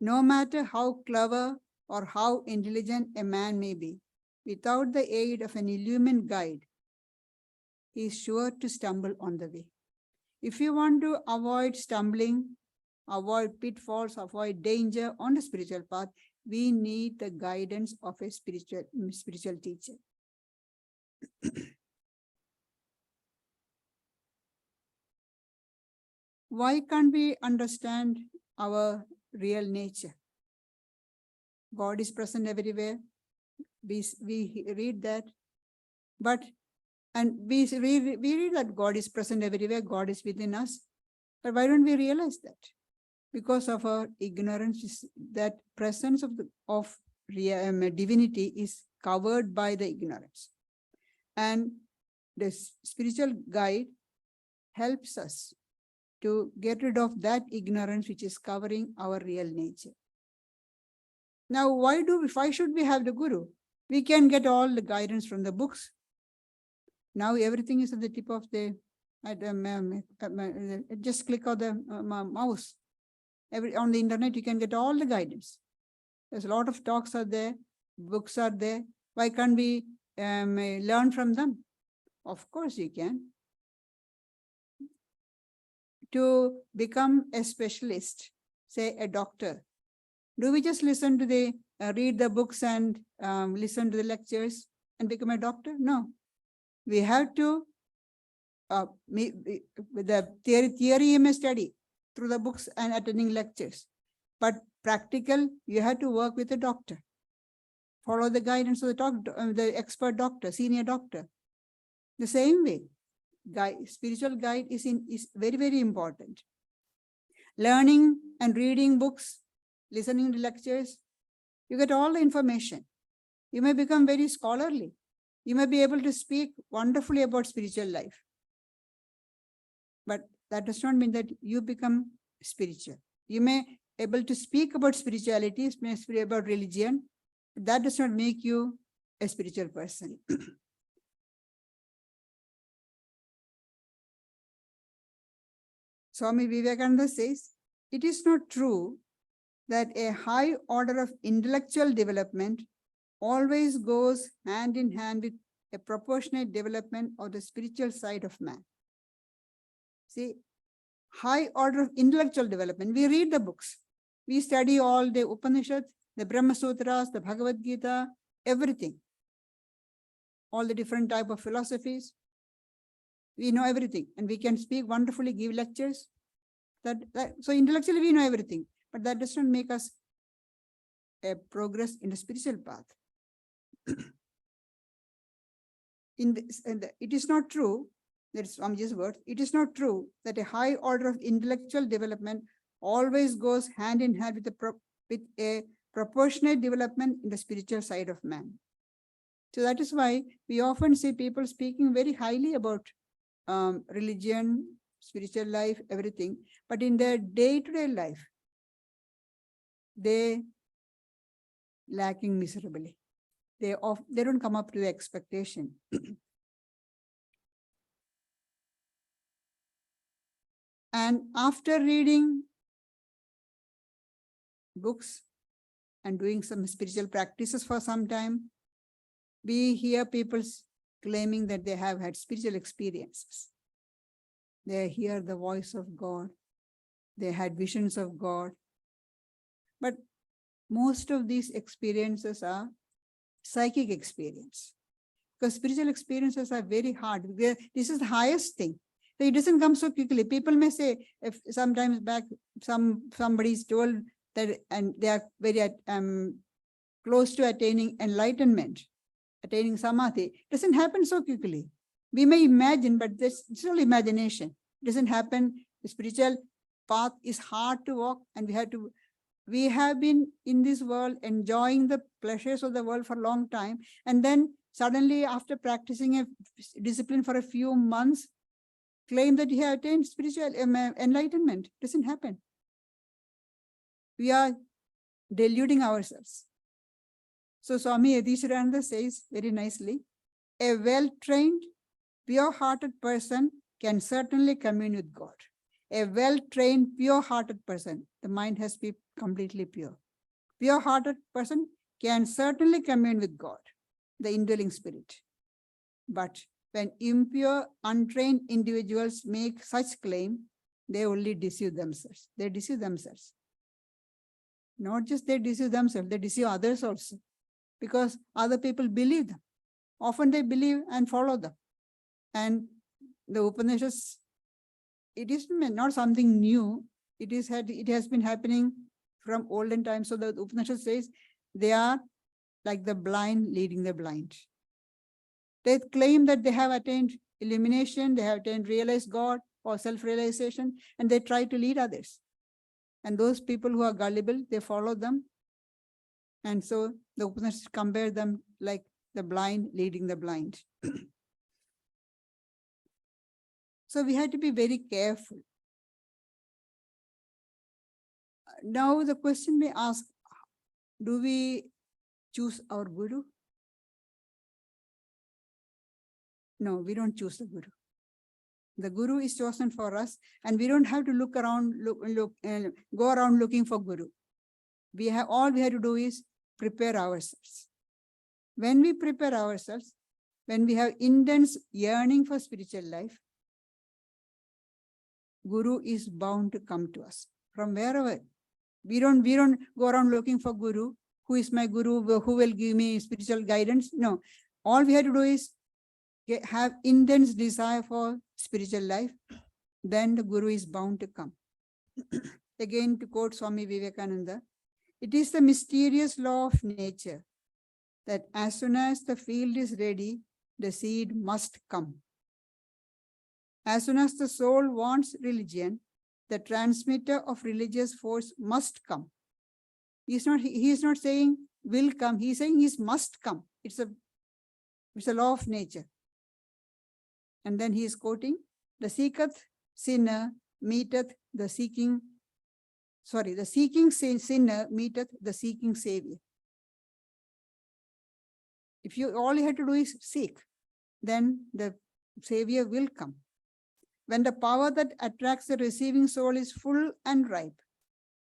No matter how clever or how intelligent a man may be, without the aid of an illumined guide, he is sure to stumble on the way. If you want to avoid stumbling, avoid pitfalls, avoid danger on the spiritual path, we need the guidance of a spiritual teacher. Why can't we understand our real nature? God is present everywhere. We read that, and we read that God is present everywhere, God is within us. But why don't we realize that? Because of our ignorance, that presence of divinity is covered by the ignorance. And the spiritual guide helps us to get rid of that ignorance which is covering our real nature. Now, why should we have the Guru? We can get all the guidance from the books. Now everything is at the tip of the, just click on the mouse. On the internet, you can get all the guidance. There's a lot of talks are there, books are there. Why can't we learn from them? Of course you can. To become a specialist, say a doctor, do we just listen to the, read the books and listen to the lectures and become a doctor? No. We have to, with the theory you may study through the books and attending lectures. But practical, you have to work with a doctor. Follow the guidance of the expert doctor, senior doctor. The same way, spiritual guide is very, very important. Learning and reading books, listening to lectures, you get all the information. You may become very scholarly. You may be able to speak wonderfully about spiritual life. But that does not mean that you become spiritual. You may be able to speak about spirituality, may speak about religion. That does not make you a spiritual person. Swami Vivekananda says, it is not true that a high order of intellectual development always goes hand in hand with a proportionate development of the spiritual side of man. See, high order of intellectual development. We read the books. We study all the Upanishads, the Brahma Sutras, the Bhagavad Gita, everything. All the different type of philosophies. We know everything and we can speak wonderfully, give lectures. So intellectually we know everything, but that does not make us a progress in the spiritual path. It is not true, that's Swamiji's words, it is not true that a high order of intellectual development always goes hand in hand with a proportionate development in the spiritual side of man. So that is why we often see people speaking very highly about religion, spiritual life, everything, but in their day-to-day life, they lacking miserably. They don't come up to the expectation. And after reading books and doing some spiritual practices for some time, we hear people claiming that they have had spiritual experiences. They hear the voice of God. They had visions of God. But most of these experiences are psychic experience. Because spiritual experiences are very hard. This is the highest thing. So it doesn't come so quickly. People may say, if sometimes back somebody is told that and they are very close to attaining enlightenment, attaining samadhi, it doesn't happen so quickly. We may imagine, but it's all imagination. It doesn't happen. The spiritual path is hard to walk, and we have been in this world enjoying the pleasures of the world for a long time, and then suddenly after practicing a discipline for a few months, claim that you have attained spiritual enlightenment. It doesn't happen. We are deluding ourselves. So Swami Adhisharananda says very nicely, a well-trained, pure-hearted person can certainly commune with God. a well-trained, pure-hearted person, the mind has to be completely pure. Pure-hearted person can certainly commune with God, the indwelling spirit. But when impure, untrained individuals make such claim, they only deceive themselves. They deceive themselves. Not just they deceive themselves, they deceive others also. Because other people believe them. Often they believe and follow them. And the Upanishads, it is not something new. It has been happening from olden times. So the Upanishad says they are like the blind leading the blind. They claim that they have attained illumination, they have attained realized God or self-realization, and they try to lead others. And those people who are gullible, they follow them. And so the Upanishads compare them like the blind leading the blind. So we have to be very careful. Now the question may ask, do we choose our guru? No, we don't choose the guru. The guru is chosen for us, and we don't have to go around looking for guru. All we have to do is prepare ourselves. When we prepare ourselves, when we have intense yearning for spiritual life, guru is bound to come to us from wherever. We don't go around looking for guru. Who is my guru? Who will give me spiritual guidance? No. All we have to do is have intense desire for spiritual life. Then the guru is bound to come. Again, to quote Swami Vivekananda, it is the mysterious law of nature that as soon as the field is ready, the seed must come. As soon as the soul wants religion, the transmitter of religious force must come. He is not saying will come, he is saying he must come. It's a law of nature. And then he is quoting, the seeketh sinner meeteth the seeking sinner meeteth the seeking savior. If all you have to do is seek, then the savior will come. When the power that attracts the receiving soul is full and ripe,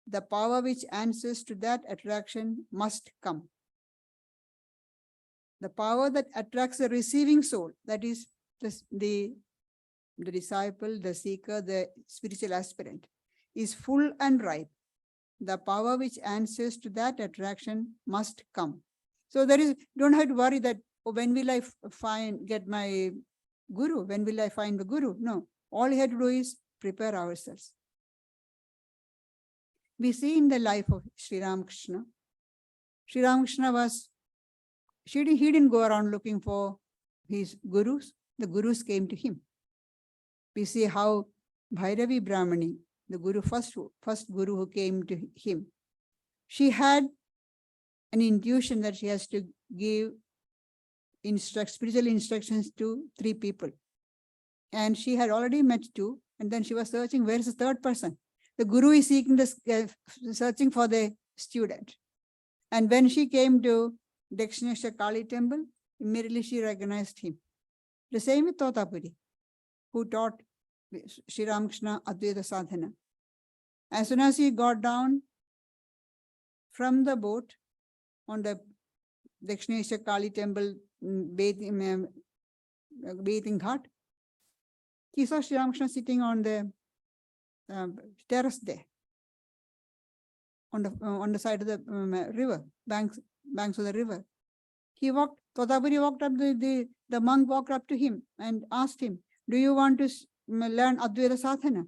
the power which answers to that attraction must come. The power that attracts the receiving soul, that is the disciple, the seeker, the spiritual aspirant, is full and ripe. The power which answers to that attraction must come. So don't have to worry that, when will I get my guru? When will I find the guru? No. All you have to do is prepare ourselves. We see in the life of Sri Ramakrishna, Sri Ramakrishna he didn't go around looking for his gurus. The gurus came to him. We see how Bhairavi Brahmani, the first guru who came to him, she had an intuition that she has to give spiritual instructions to 3 people. And she had already met 2, and then she was searching, where is the third person? The guru is searching for the student. And when she came to Dakshineshwar Kali temple, immediately she recognized him. The same with Totapuri, who taught Sri Ramakrishna Advaita Sadhana. As soon as he got down from the boat on the Dakshineshwar Kali temple bathing ghat, he saw Sri Ramakrishna sitting on the terrace there, on the side of the river, banks of the river. Totapuri walked up, the monk walked up to him and asked him, do you want to learn Advaita Sadhana?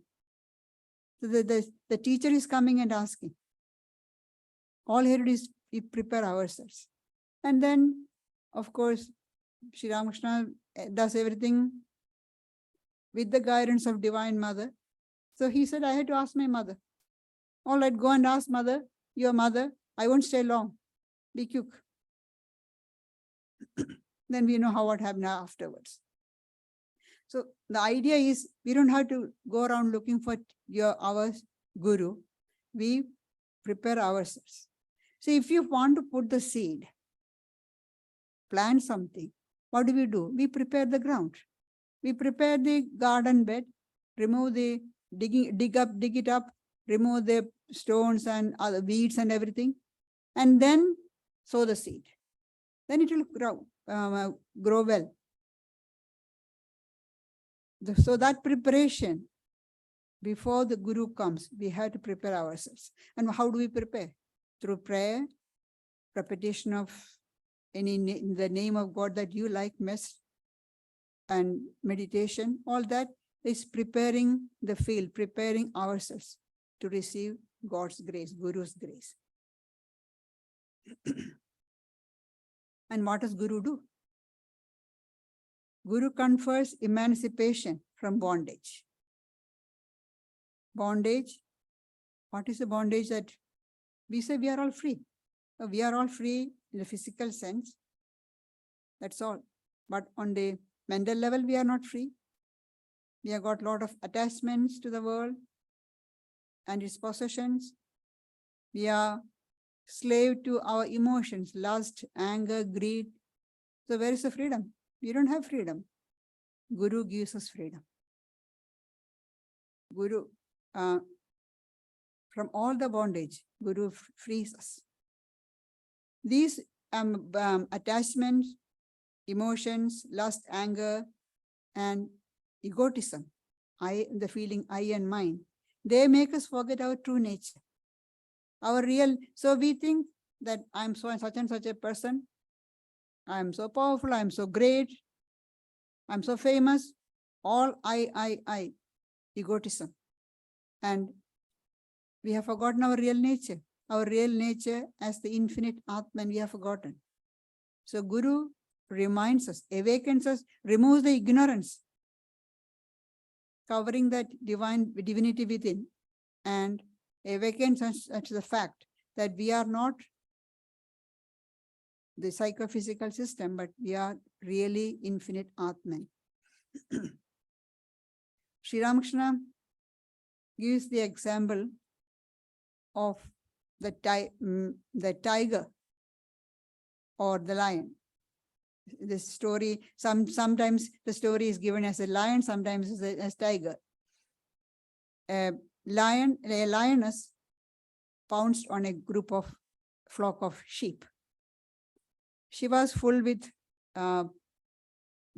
So the teacher is coming and asking. All here is we prepare ourselves. And then, of course, Sri Ramakrishna does everything with the guidance of Divine Mother. So he said, I had to ask my mother. All right, go and ask your mother. I won't stay long. Be quick. Then we know what happened afterwards. So the idea is, we don't have to go around looking for our guru. We prepare ourselves. So if you want to put the seed, plant something, what do? We prepare the ground. We prepare the garden bed, remove the dig it up, remove the stones and other weeds and everything, and then sow the seed. Then it will grow well. So that preparation, before the Guru comes, we have to prepare ourselves. And how do we prepare? Through prayer, repetition of in the name of God that you like best, and meditation. All that is preparing the field, preparing ourselves to receive God's grace, Guru's grace. And what does Guru do? Guru confers emancipation from bondage. Bondage, what is the bondage that we say we are all free? We are all free in the physical sense. That's all. But on the mental level, we are not free. We have got a lot of attachments to the world and its possessions. We are slave to our emotions, lust, anger, greed. So where is the freedom? We don't have freedom. Guru gives us freedom. Guru, from all the bondage, Guru frees us. These attachments, emotions, lust, anger, and egotism, the feeling I and mine, they make us forget our true nature. Our real, so we think that I'm so and such a person. I'm so powerful, I'm so great, I'm so famous. All I, egotism. And we have forgotten our real nature. Our real nature as the infinite Atman, we have forgotten. So Guru reminds us, awakens us, removes the ignorance, covering that divinity within, and awakens us to the fact that we are not the psychophysical system, but we are really infinite Atman. Sri Ramakrishna gives the example of the tiger or the lion. The story, sometimes the story is given as a lion, sometimes as tiger. A lioness pounced on a flock of sheep. She was full with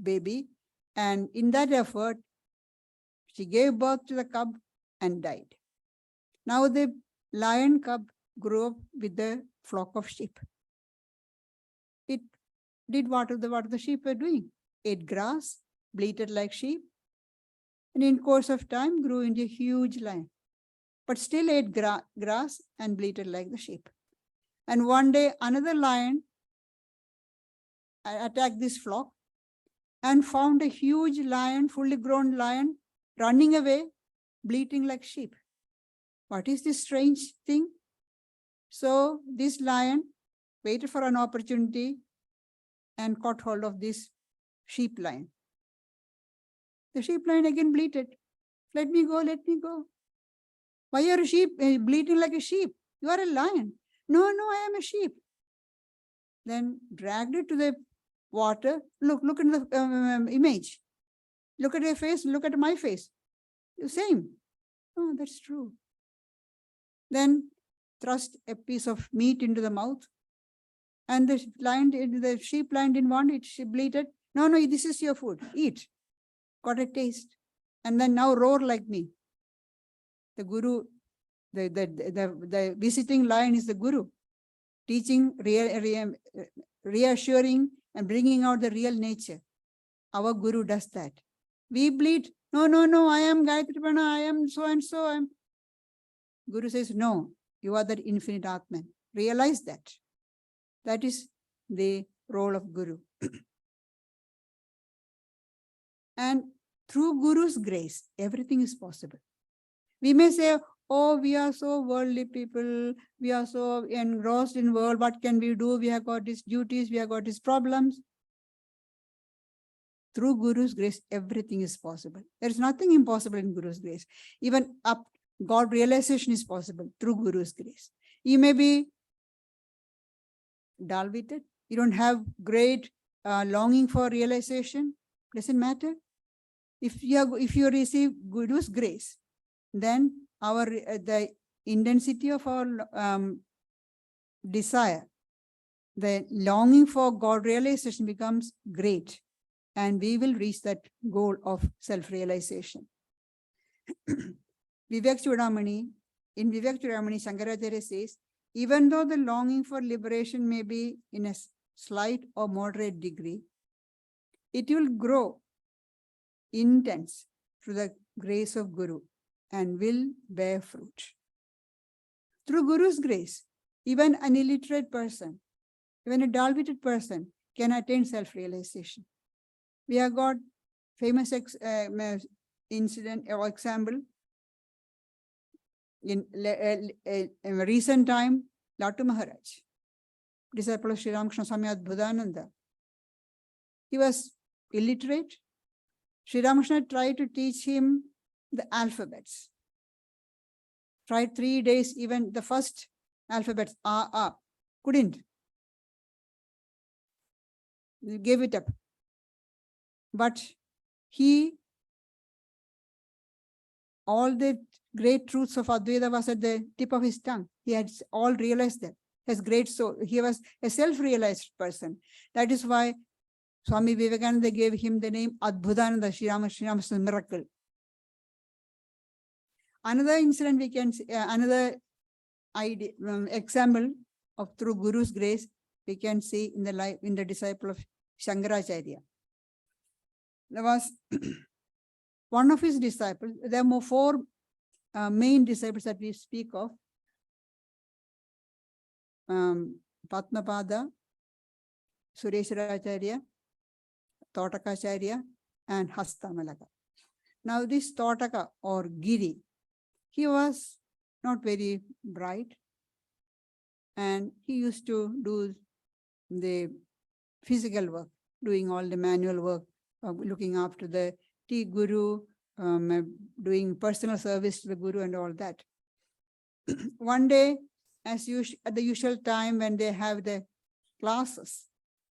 baby, and in that effort, she gave birth to the cub and died. Now the lion cub grew up with the flock of sheep. It did what the sheep were doing. Ate grass, bleated like sheep, and in course of time grew into a huge lion. But still ate grass and bleated like the sheep. And one day another lion attacked this flock and found a huge lion, fully grown lion, running away, bleating like sheep. What is this strange thing? So this lion waited for an opportunity and caught hold of this sheep lion. The sheep lion again bleated, "Let me go, let me go." "Why are you bleating like a sheep? You are a lion." No, I am a sheep." Then dragged it to the water. Look in the image. Look at your face, look at my face. The same. Oh, that's true. Then thrust a piece of meat into the mouth. And the sheep lion didn't want it. She bleated, no, this is your food. Eat. Got a taste. And then now roar like me. The Guru, the visiting lion is the Guru, teaching, reassuring, and bringing out the real nature. Our Guru does that. We bleat, no, I am Gayatripana, I am so and so. Guru says, no, you are that infinite Atman. Realize that. That is the role of Guru. And through Guru's grace, everything is possible. We may say, oh, we are so worldly people, we are so engrossed in world, what can we do? We have got these duties, we have got these problems. Through Guru's grace, everything is possible. There is nothing impossible in Guru's grace. Even God realization is possible through Guru's grace. You may be dull-witted, you don't have great longing for realization, doesn't matter. If you receive Guru's grace, then the intensity of our desire, the longing for God realization becomes great, and we will reach that goal of self-realization. Vivek Chudamani, in Vivek Chudamani, Shankaracharya says, even though the longing for liberation may be in a slight or moderate degree, it will grow intense through the grace of Guru and will bear fruit. Through Guru's grace, even an illiterate person, even a dull-witted person can attain self-realization. We have got famous incident or example. In recent time, Latu Maharaj, disciple of Sri Ramakrishna Swami Adbhutananda, he was illiterate. Sri Ramakrishna tried to teach him the alphabets. Tried 3 days, even the first alphabets, couldn't. He gave it up. But all the great truths of Advaita was at the tip of his tongue. He had all realized that. His great soul. He was a self-realized person. That is why Swami Vivekananda gave him the name Adbhutananda, Sri Ramakrishna's miracle. Another incident we can see, another idea, example of through Guru's grace, we can see in the life, in the disciple of Shankaracharya. There was one of his disciples. There are four main disciples that we speak of. Padmapada, Sureshwaracharya, Totakacharya, and Hastamalaka. Now this Totaka or Giri, he was not very bright, and he used to do the physical work, doing all the manual work, looking after the tea guru, doing personal service to the guru and all that. One day, as usual, at the usual time when they have the classes,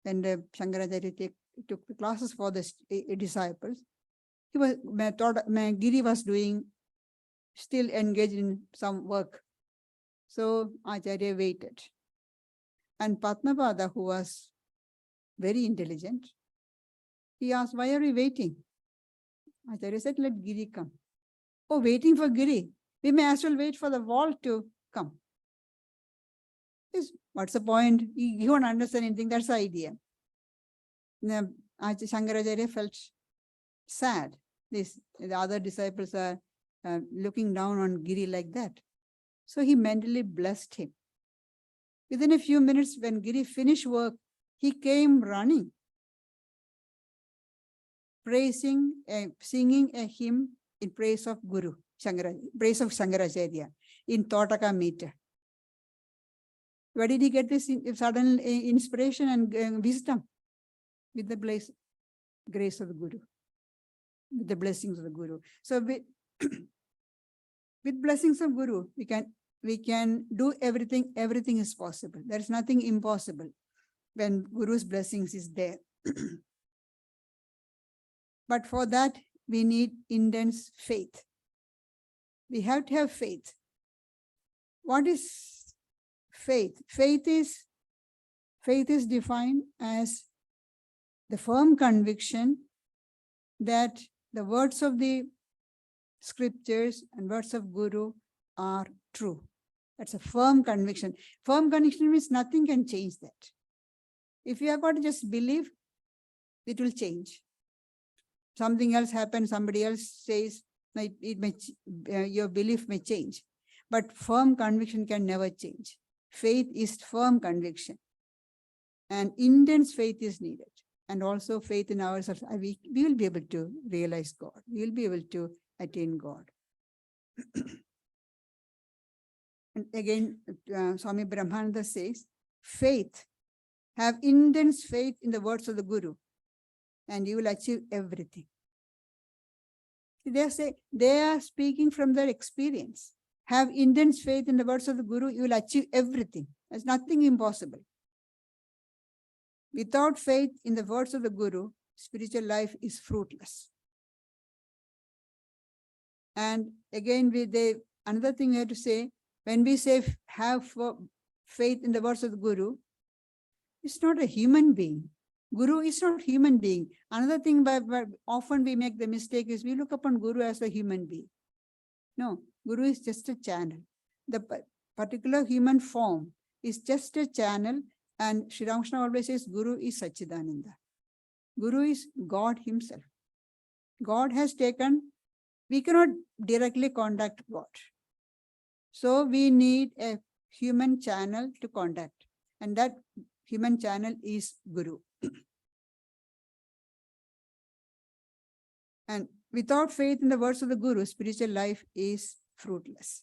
when the Shankaracharya took the classes for the disciples, he was, Giri was still engaged in some work. So Acharya waited. And Padmapada, who was very intelligent, he asked, why are we waiting? Acharya said, let Giri come. Oh, waiting for Giri. We may as well wait for the wall to come. What's the point? You won't understand anything. That's the idea. Shankaracharya felt sad. The other disciples are looking down on Giri like that. So he mentally blessed him. Within a few minutes, when Giri finished work, he came running, praising, singing a hymn in praise of Guru, praise of Shankaracharya in Totaka meter. Where did he get this sudden inspiration and wisdom? With the grace of the Guru, with the blessings of the Guru. So with blessings of Guru, we can do everything. Everything is possible. There is nothing impossible when Guru's blessings is there. But for that, we need intense faith. We have to have faith. What is faith? Faith is defined as the firm conviction that the words of the scriptures and words of Guru are true. That's a firm conviction. Firm conviction means nothing can change that. If you have got to just believe, it will change. Something else happens, somebody else says, your belief may change. But firm conviction can never change. Faith is firm conviction. And intense faith is needed. And also faith in ourselves. We will be able to realize God. We will be able to attain God. And again, Swami Brahmananda says, faith, have intense faith in the words of the Guru, and you will achieve everything. They are speaking from their experience. Have intense faith in the words of the Guru, you will achieve everything. There's nothing impossible. Without faith in the words of the Guru, spiritual life is fruitless. And again, another thing I have to say, when we say have faith in the words of the Guru, it's not a human being. Guru is not human being. Another thing where often we make the mistake is we look upon Guru as a human being. No, Guru is just a channel. The particular human form is just a channel, and Sri Ramakrishna always says Guru is Sachidananda. Guru is God himself. God has taken, we cannot directly contact God. So we need a human channel to contact, and that human channel is Guru. And without faith in the words of the Guru, spiritual life is fruitless.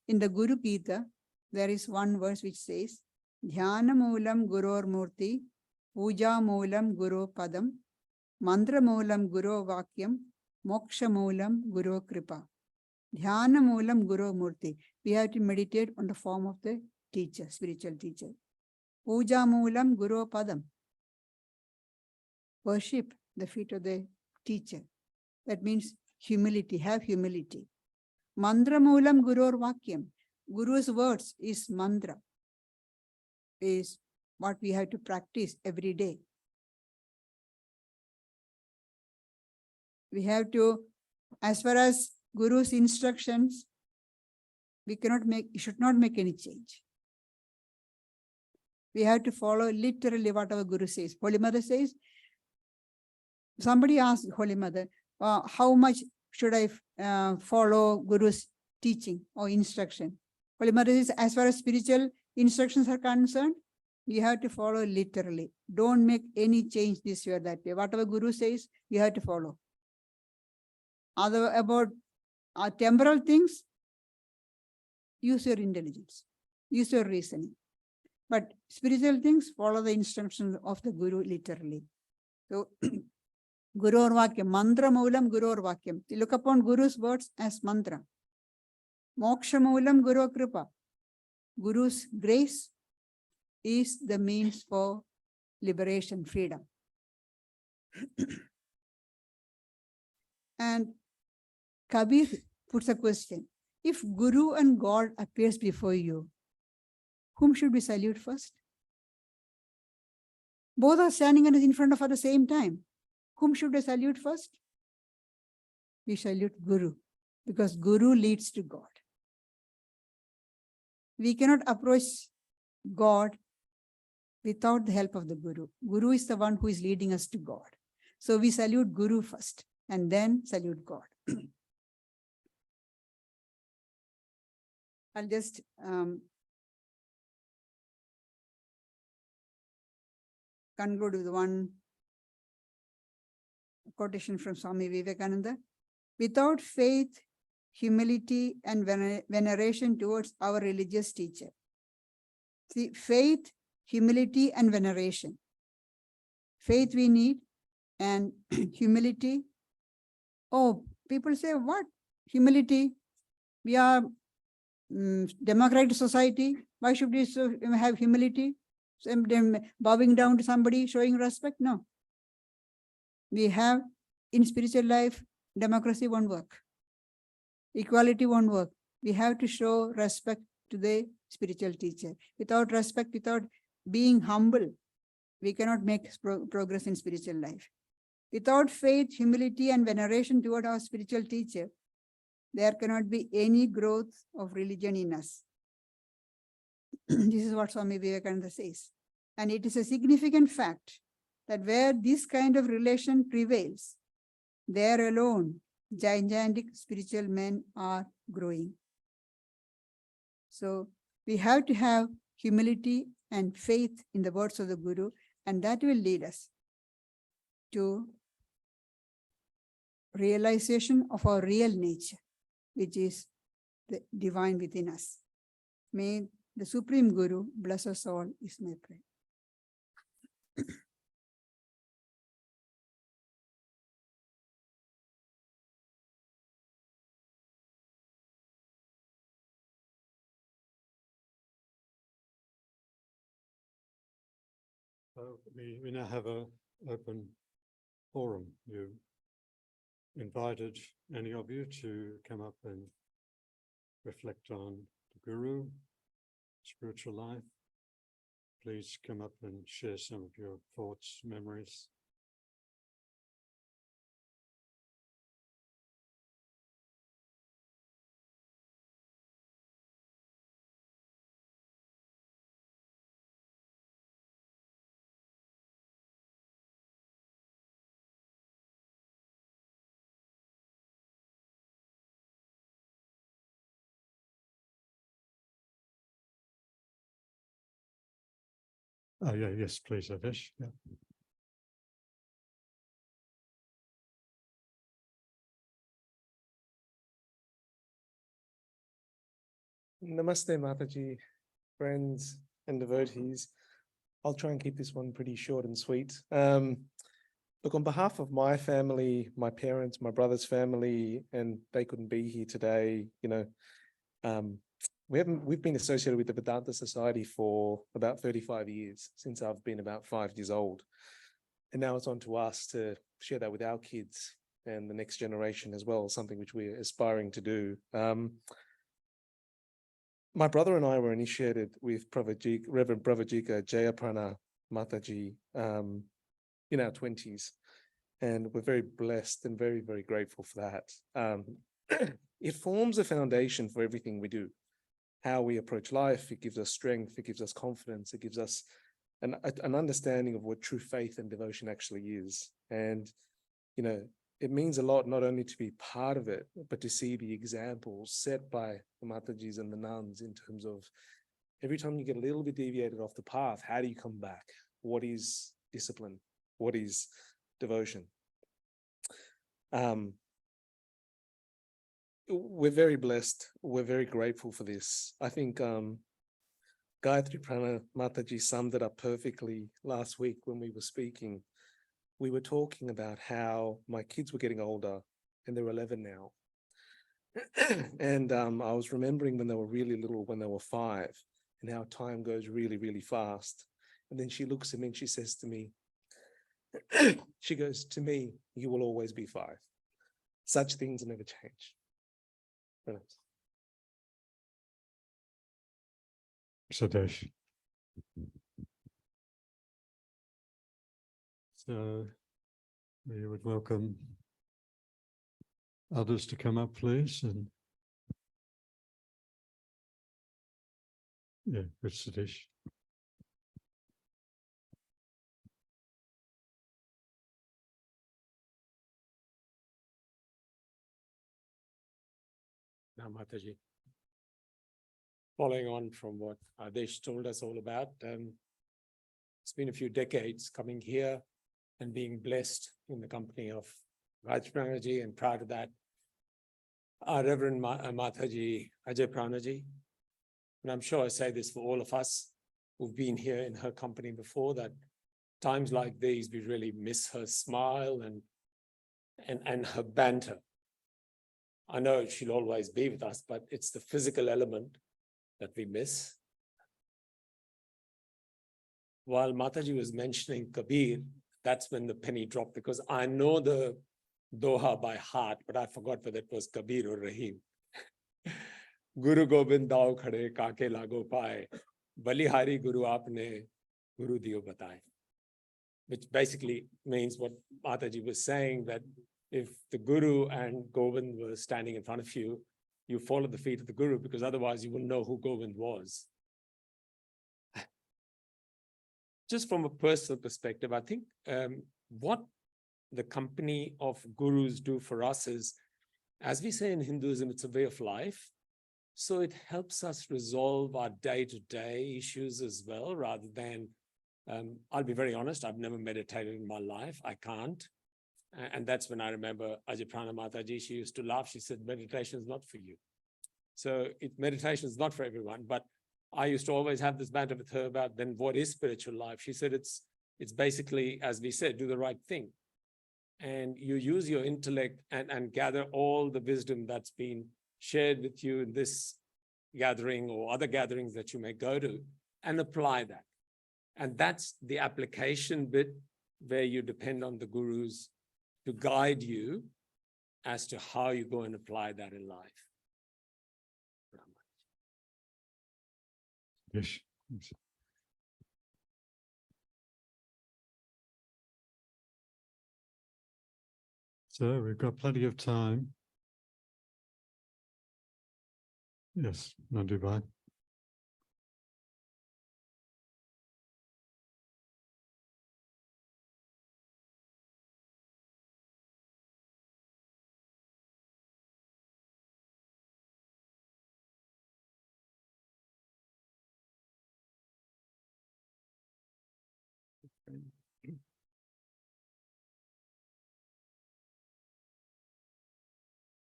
In the Guru Gita, there is one verse which says, Dhyana Moolam Guror Murti, Puja Moolam Guru Padam, Mantra Moolam Guru Vakyam, Moksha Moolam Guru Kripa. Dhyana Moolam Guru Murti. We have to meditate on the form of the teacher, spiritual teacher. Puja Moolam Guru Padam. Worship the feet of the teacher. That means humility, have humility. Mantra Moolam Gurur Vakyam. Guru's words is mantra, is what we have to practice every day. We have to, as far as Guru's instructions, we should not make any change. We have to follow literally whatever Guru says. Holy Mother says, somebody asked Holy Mother, how much should I follow Guru's teaching or instruction? Holy Mother says, as far as spiritual instructions are concerned, you have to follow literally. Don't make any change this way or that way. Whatever Guru says, you have to follow. About temporal things, use your intelligence, use your reasoning. But spiritual things, follow the instructions of the Guru literally. So, Guru or Vakyam, Mantra Moolam Guru or Vakyam. Look upon Guru's words as mantra. Moksha Moolam Guru Kripa. Guru's grace is the means for liberation, freedom. And Kabir puts a question. If Guru and God appears before you, whom should we salute first? Both are standing in front of us at the same time. Whom should we salute first? We salute Guru, because Guru leads to God. We cannot approach God without the help of the Guru. Guru is the one who is leading us to God. So we salute Guru first and then salute God. I'll just conclude with one quotation from Swami Vivekananda. Without faith, humility, and veneration towards our religious teacher. See, faith, humility, and veneration. Faith we need, and humility. Oh, people say, what? Humility? We are democratic society. Why should we have humility? Bowing down to somebody, showing respect? No. We have, in spiritual life, democracy won't work. Equality won't work. We have to show respect to the spiritual teacher. Without respect, without being humble, we cannot make progress in spiritual life. Without faith, humility, and veneration toward our spiritual teacher, there cannot be any growth of religion in us. This is what Swami Vivekananda says. And it is a significant fact that where this kind of relation prevails, there alone, gigantic spiritual men are growing. So we have to have humility and faith in the words of the Guru, and that will lead us to realization of our real nature, which is the divine within us. May the Supreme Guru bless us all, is my prayer. So we now have an open forum. You invited any of you to come up and reflect on the Guru, spiritual life. Please come up and share some of your thoughts, memories. Oh, yeah, yes, please, Adesh. Yeah. Namaste, Mataji, friends and devotees. I'll try and keep this one pretty short and sweet. Look, on behalf of my family, my parents, my brother's family, and they couldn't be here today, we've been associated with the Vedanta Society for about 35 years, since I've been about 5 years old. And now it's on to us to share that with our kids and the next generation as well, something which we're aspiring to do. My brother and I were initiated with Reverend Pravrajika Gayatripana Mataji in our 20s. And we're very blessed and very, very grateful for that. It forms a foundation for everything we do. How we approach life, it gives us strength, it gives us confidence, it gives us an understanding of what true faith and devotion actually is. And, it means a lot not only to be part of it, but to see the examples set by the Matajis and the nuns in terms of every time you get a little bit deviated off the path, how do you come back? What is discipline? What is devotion? We're very blessed. We're very grateful for this. I think Gayatripana Mataji summed it up perfectly last week when we were speaking. We were talking about how my kids were getting older and they're 11 now. And I was remembering when they were really little, when they were 5, and how time goes really, really fast. And then she looks at me and she says to me, she goes, "To me, you will always be 5. Such things never change." Sadesh. So we would welcome others to come up, please. And yeah, good, Sadesh. Now, Mataji, following on from what Adesh told us all about, it's been a few decades coming here and being blessed in the company of Gayatripana, and prior to that, our Reverend Mataji Ajay Pranaji. And I'm sure I say this for all of us who've been here in her company before, that times like these, we really miss her smile and her banter. I know she'll always be with us, but it's the physical element that we miss. While Mataji was mentioning Kabir, that's when the penny dropped, because I know the Doha by heart, but I forgot whether it was Kabir or Rahim. Guru Gobind dao khade kaake lago paye, balihari guru aapne guru diyo bataye. Which basically means what Mataji was saying, that if the Guru and Govind were standing in front of you, you follow the feet of the Guru, because otherwise you wouldn't know who Govind was. Just from a personal perspective, I think what the company of gurus do for us is, as we say in Hinduism, it's a way of life. So it helps us resolve our day-to-day issues as well, rather than, I'll be very honest, I've never meditated in my life. I can't. And that's when I remember Ajay Prana Mataji, she used to laugh. She said, meditation is not for you. So meditation is not for everyone. But I used to always have this banter with her about, then what is spiritual life? She said, it's basically, as we said, do the right thing. And you use your intellect and gather all the wisdom that's been shared with you in this gathering or other gatherings that you may go to, and apply that. And that's the application bit, where you depend on the gurus to guide you as to how you go and apply that in life. Yes. So we've got plenty of time. Yes, Nandubai.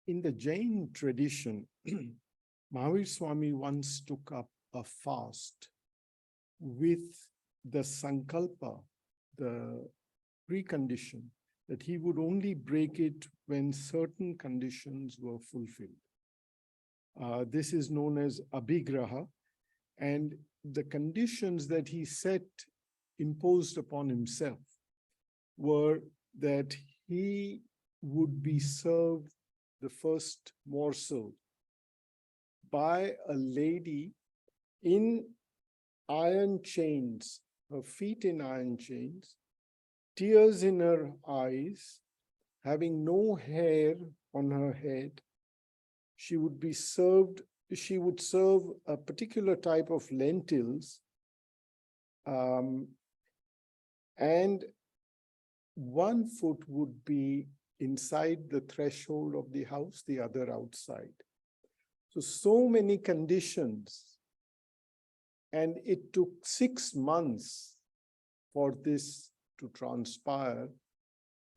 In the Jain tradition, Mahavir Swami once took up a fast with the sankalpa, the precondition that he would only break it when certain conditions were fulfilled. This is known as abhigraha, and the conditions that he set imposed upon himself were that he would be served the first morsel by a lady in iron chains, her feet in iron chains, tears in her eyes, having no hair on her head. She would be served, she would serve a particular type of lentils, and one foot would be inside the threshold of the house, the other outside. So many conditions. And it took 6 months for this to transpire.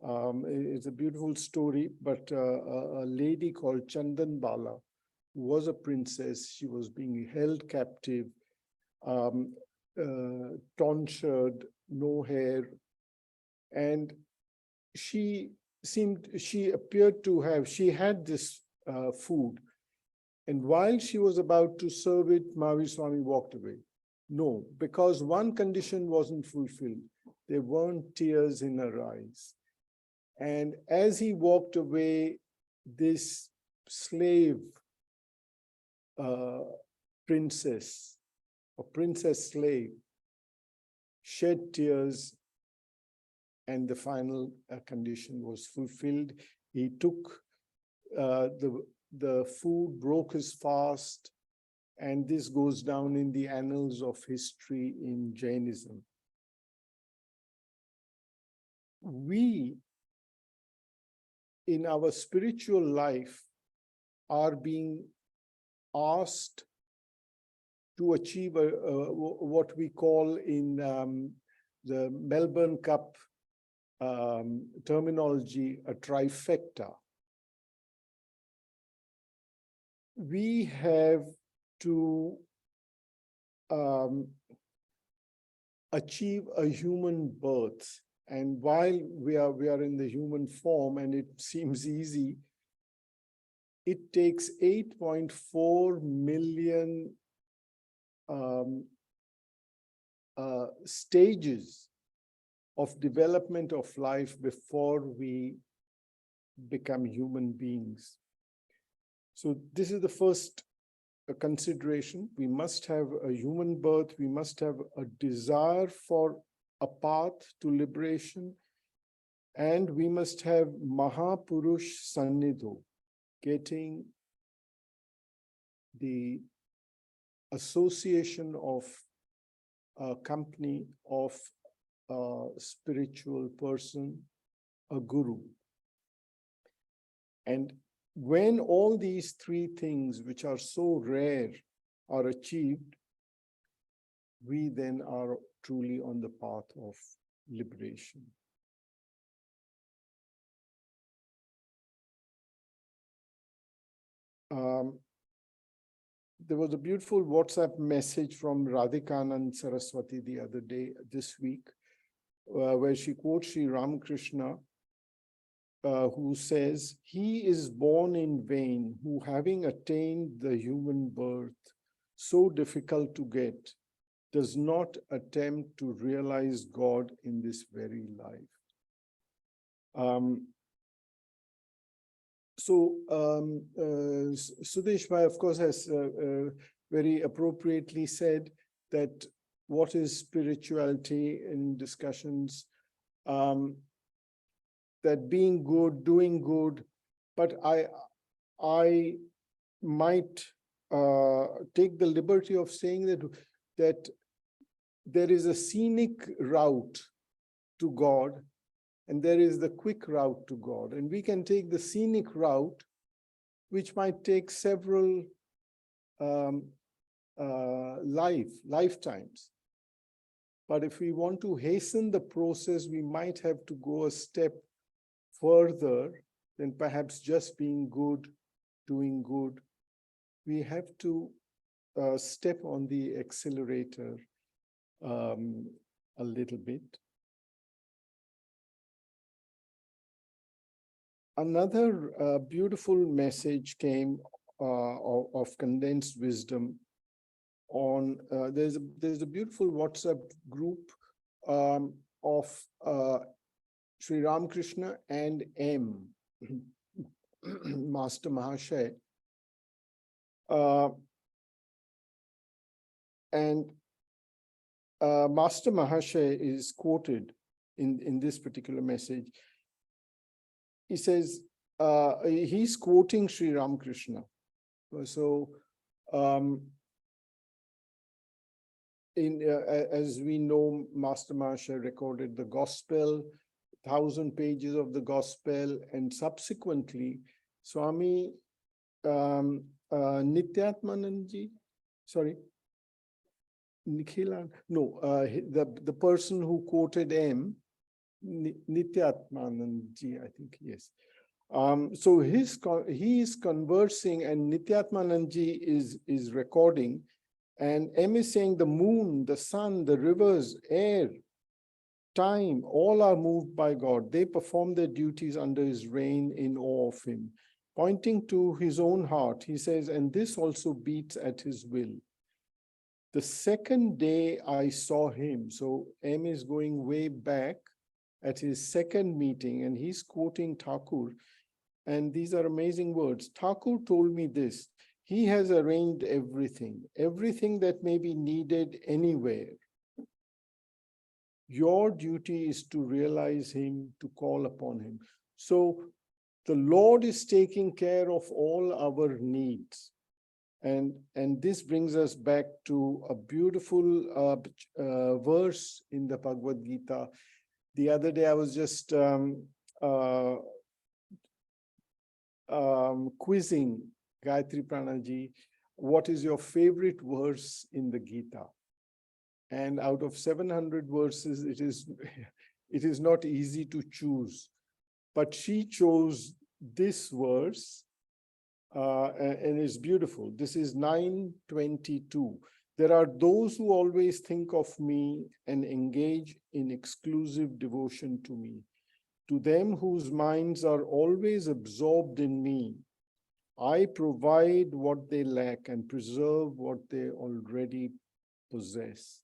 It's a beautiful story, but a lady called Chandan Bala, who was a princess, she was being held captive, tonsured, no hair, and she appeared to have, she had this food, and while she was about to serve it, Mahavir Swami walked away. No, because one condition wasn't fulfilled. There weren't tears in her eyes. And as he walked away, this slave princess, or princess slave, shed tears, and the final condition was fulfilled. He took the food, broke his fast, and this goes down in the annals of history in Jainism. We, in our spiritual life, are being asked to achieve what we call in the Melbourne Cup terminology, a trifecta. We have to achieve a human birth. And while we are in the human form and it seems easy, it takes 8.4 million stages of development of life before we become human beings. So this is the first consideration. We must have a human birth. We must have a desire for a path to liberation. And we must have Mahapurush Sannidho, getting the association of a company of a spiritual person, a guru. And when all these three things, which are so rare, are achieved, we then are truly on the path of liberation. There was a beautiful WhatsApp message from Radhikanand Saraswati the other day, this week, where she quotes Sri Ramakrishna, who says, "He is born in vain, who having attained the human birth, so difficult to get, does not attempt to realize God in this very life." So Sudesh Bhai, of course, has very appropriately said that what is spirituality in discussions, that being good, doing good, but I might take the liberty of saying that there is a scenic route to God, and there is the quick route to God. And we can take the scenic route, which might take several lifetimes. But if we want to hasten the process, we might have to go a step further than perhaps just being good, doing good. We have to step on the accelerator a little bit. Another beautiful message came of condensed wisdom on, there's a beautiful WhatsApp group of Sri Ramakrishna and M, Master Mahashay. Master Mahashay is quoted in this particular message. He says, he's quoting Sri Ramakrishna. So, as we know, Master Mahashay recorded the Gospel, 1,000 pages of the Gospel, and subsequently, Swami Nityatmananji, sorry, Nikhilan, no, the person who quoted M, Nityatmananji, I think, yes. So he is conversing, and Nityatmananji is recording, and M is saying the moon, the sun, the rivers, air, time, all are moved by God. They perform their duties under his reign in awe of him. Pointing to his own heart, he says, and this also beats at his will. The second day I saw him, so M is going way back at his second meeting, and he's quoting Thakur, and these are amazing words. Thakur told me this: he has arranged everything that may be needed anywhere. Your duty is to realize him, to call upon him. So the Lord is taking care of all our needs. And this brings us back to a beautiful verse in the Bhagavad Gita. The other day I was just quizzing Gayatripana ji, what is your favorite verse in the Gita? And out of 700 verses, it is not easy to choose. But she chose this verse, and it's beautiful. This is 9:22. There are those who always think of me and engage in exclusive devotion to me. To them whose minds are always absorbed in me, I provide what they lack and preserve what they already possess.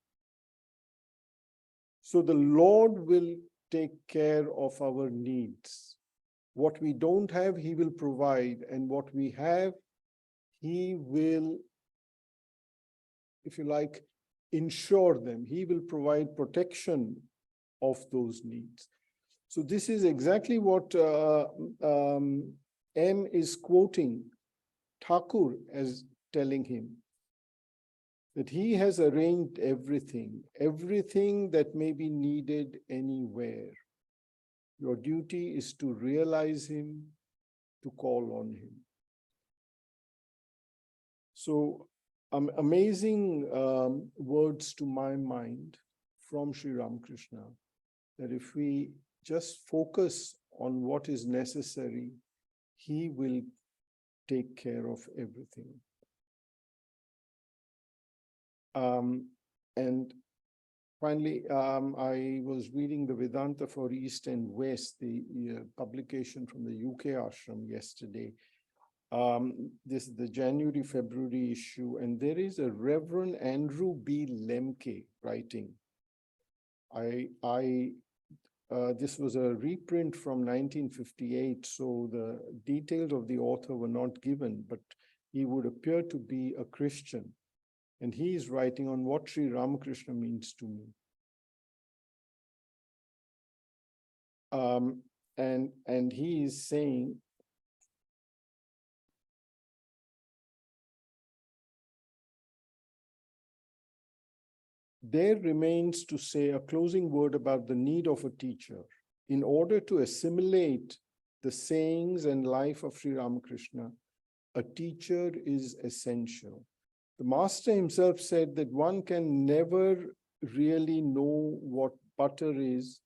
So the Lord will take care of our needs. What we don't have, he will provide, and what we have, he will, if you like, ensure them. He will provide protection of those needs. So this is exactly what M is quoting Thakur as telling him, that he has arranged everything that may be needed anywhere. Your duty is to realize him, to call on him. So amazing words to my mind from Sri Ramakrishna, that if we just focus on what is necessary, he will take care of everything. And finally, I was reading the Vedanta for East and West, the publication from the UK ashram yesterday. This is the January-February issue, and there is a Reverend Andrew B. Lemke writing. this was a reprint from 1958, so the details of the author were not given, but he would appear to be a Christian. And he is writing on what Sri Ramakrishna means to me. And he is saying, there remains to say a closing word about the need of a teacher. In order to assimilate the sayings and life of Sri Ramakrishna, a teacher is essential. The master himself said that one can never really know what butter is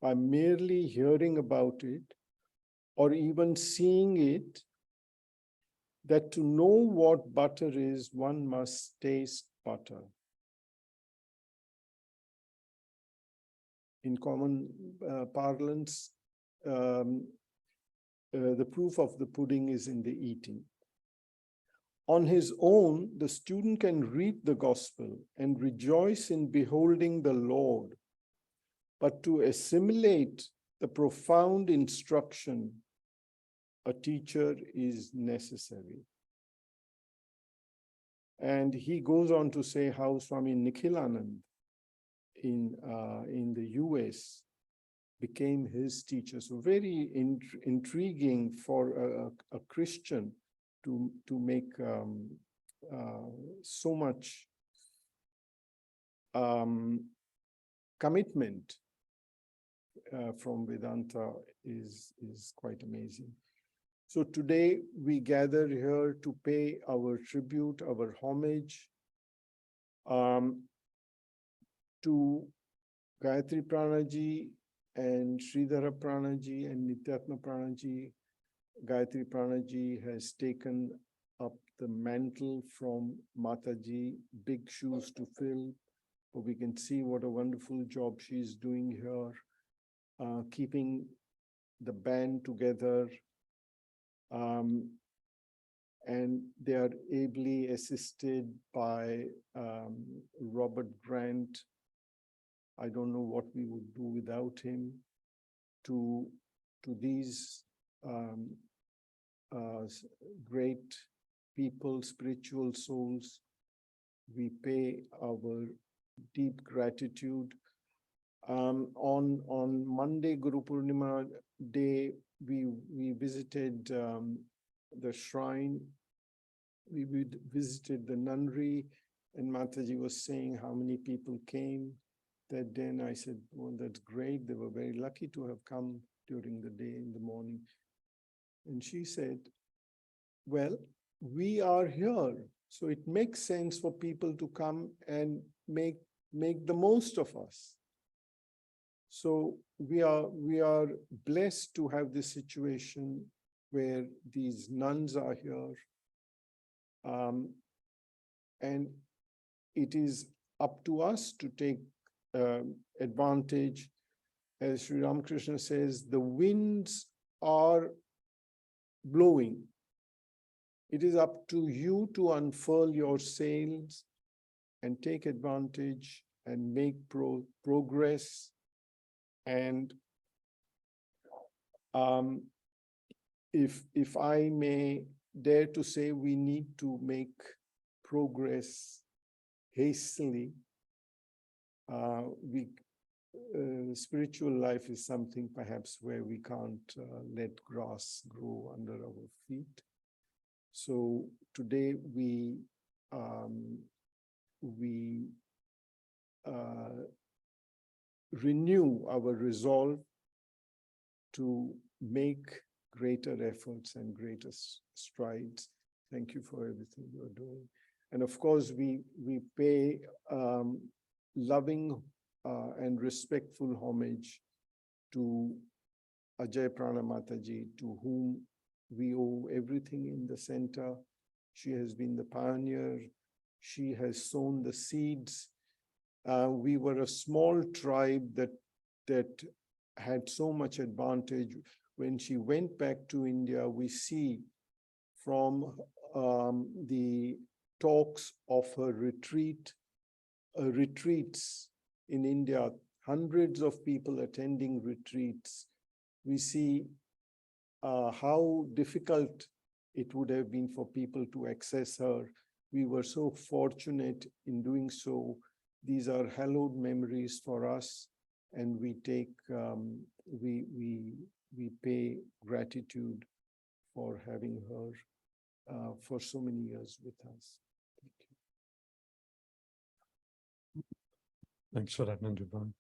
by merely hearing about it or even seeing it, that to know what butter is, one must taste butter. In common parlance, the proof of the pudding is in the eating. On his own, the student can read the gospel and rejoice in beholding the Lord. But to assimilate the profound instruction, a teacher is necessary. And he goes on to say how Swami Nikhilanand in the US became his teacher. So very intriguing for a Christian to make so much commitment from Vedanta is quite amazing. So today we gather here to pay our tribute, our homage to Gayatripana ji and Sridhara Pranaji and Nityatma Pranaji. Gayatripana ji has taken up the mantle from Mataji, big shoes to fill. But we can see what a wonderful job she's doing here, keeping the band together. And they are ably assisted by Robert Grant. I don't know what we would do without him. To these great people, spiritual souls, we pay our deep gratitude. On Monday, Guru Purnima day, we visited the shrine. We visited the nunnery, and Mataji was saying how many people came that day. And I said, well, that's great. They were very lucky to have come during the day in the morning. And she said, well, we are here, so it makes sense for people to come and make the most of us. So we are blessed to have this situation where these nuns are here. And it is up to us to take advantage. As Sri Ramakrishna says, the winds are blowing. It is up to you to unfurl your sails and take advantage and make progress. And if I may dare to say, we need to make progress hastily. Spiritual life is something perhaps where we can't let grass grow under our feet. So today we renew our resolve to make greater efforts and greater strides. Thank you for everything you are doing. And of course, we pay loving and respectful homage to Ajay Prana Mataji, to whom we owe everything in the center. She has been the pioneer. She has sown the seeds. We were a small tribe that had so much advantage. When she went back to India, we see from the talks of her retreats in India, hundreds of people attending retreats. We see how difficult it would have been for people to access her. We were so fortunate in doing so. These are hallowed memories for us, and we take we pay gratitude for having her for so many years with us. Thank you. Thanks for that, Nandubai.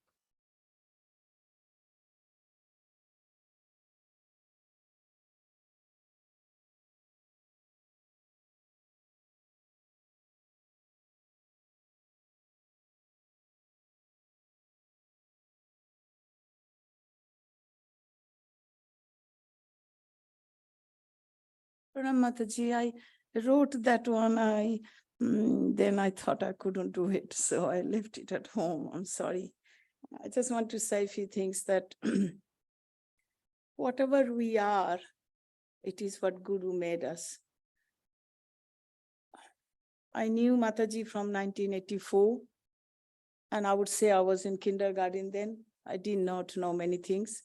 Mataji, I wrote that one. Then I thought I couldn't do it, so I left it at home. I'm sorry. I just want to say a few things that whatever we are, it is what Guru made us. I knew Mataji from 1984, and I would say I was in kindergarten then. I did not know many things.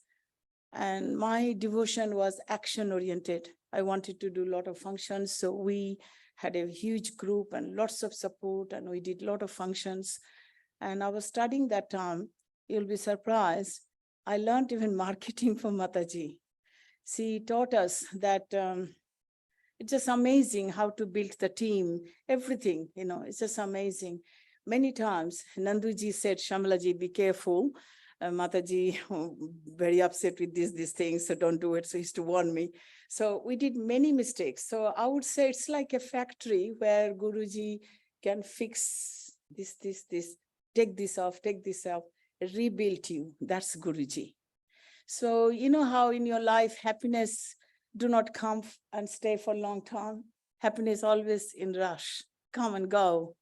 And my devotion was action-oriented. I wanted to do a lot of functions, so we had a huge group and lots of support, and we did a lot of functions. And I was studying that time. You'll be surprised. I learned even marketing from Mataji. She taught us that it's just amazing how to build the team, everything, it's just amazing. Many times, Nanduji said, Shamalaji, be careful. Mataji, very upset with these things, so don't do it. So he used to warn me. So we did many mistakes. So I would say it's like a factory where Guruji can fix this, take this off, rebuild you. That's Guruji. So you know how in your life, happiness do not come and stay for a long time. Happiness always in rush, come and go.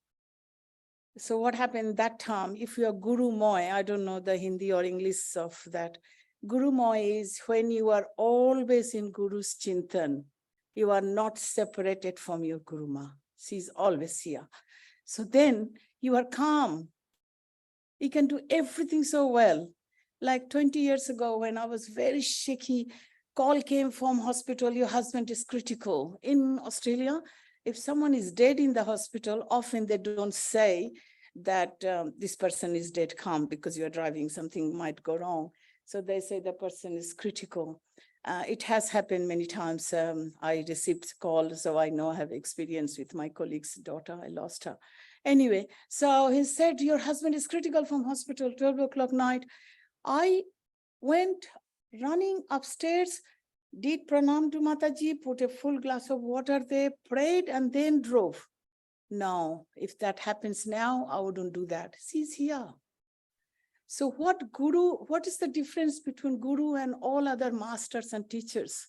So what happened that time, if you are Guru Moy, I don't know the Hindi or English of that. Guru Moy is when you are always in Guru's Chintan. You are not separated from your Guru Ma. She's always here. So then you are calm. You can do everything so well. Like 20 years ago when I was very shaky, call came from hospital, your husband is critical. In Australia, if someone is dead in the hospital, often they don't say that this person is dead, calm, because you're driving, something might go wrong. So they say the person is critical. It has happened many times. I received calls, so I know I have experience with my colleague's daughter. I lost her. Anyway, so he said, your husband is critical from hospital, 12 o'clock night. I went running upstairs, did pranam to Mataji, put a full glass of water there, prayed, and then drove. No, if that happens now, I wouldn't do that. She's here. So what is the difference between Guru and all other masters and teachers?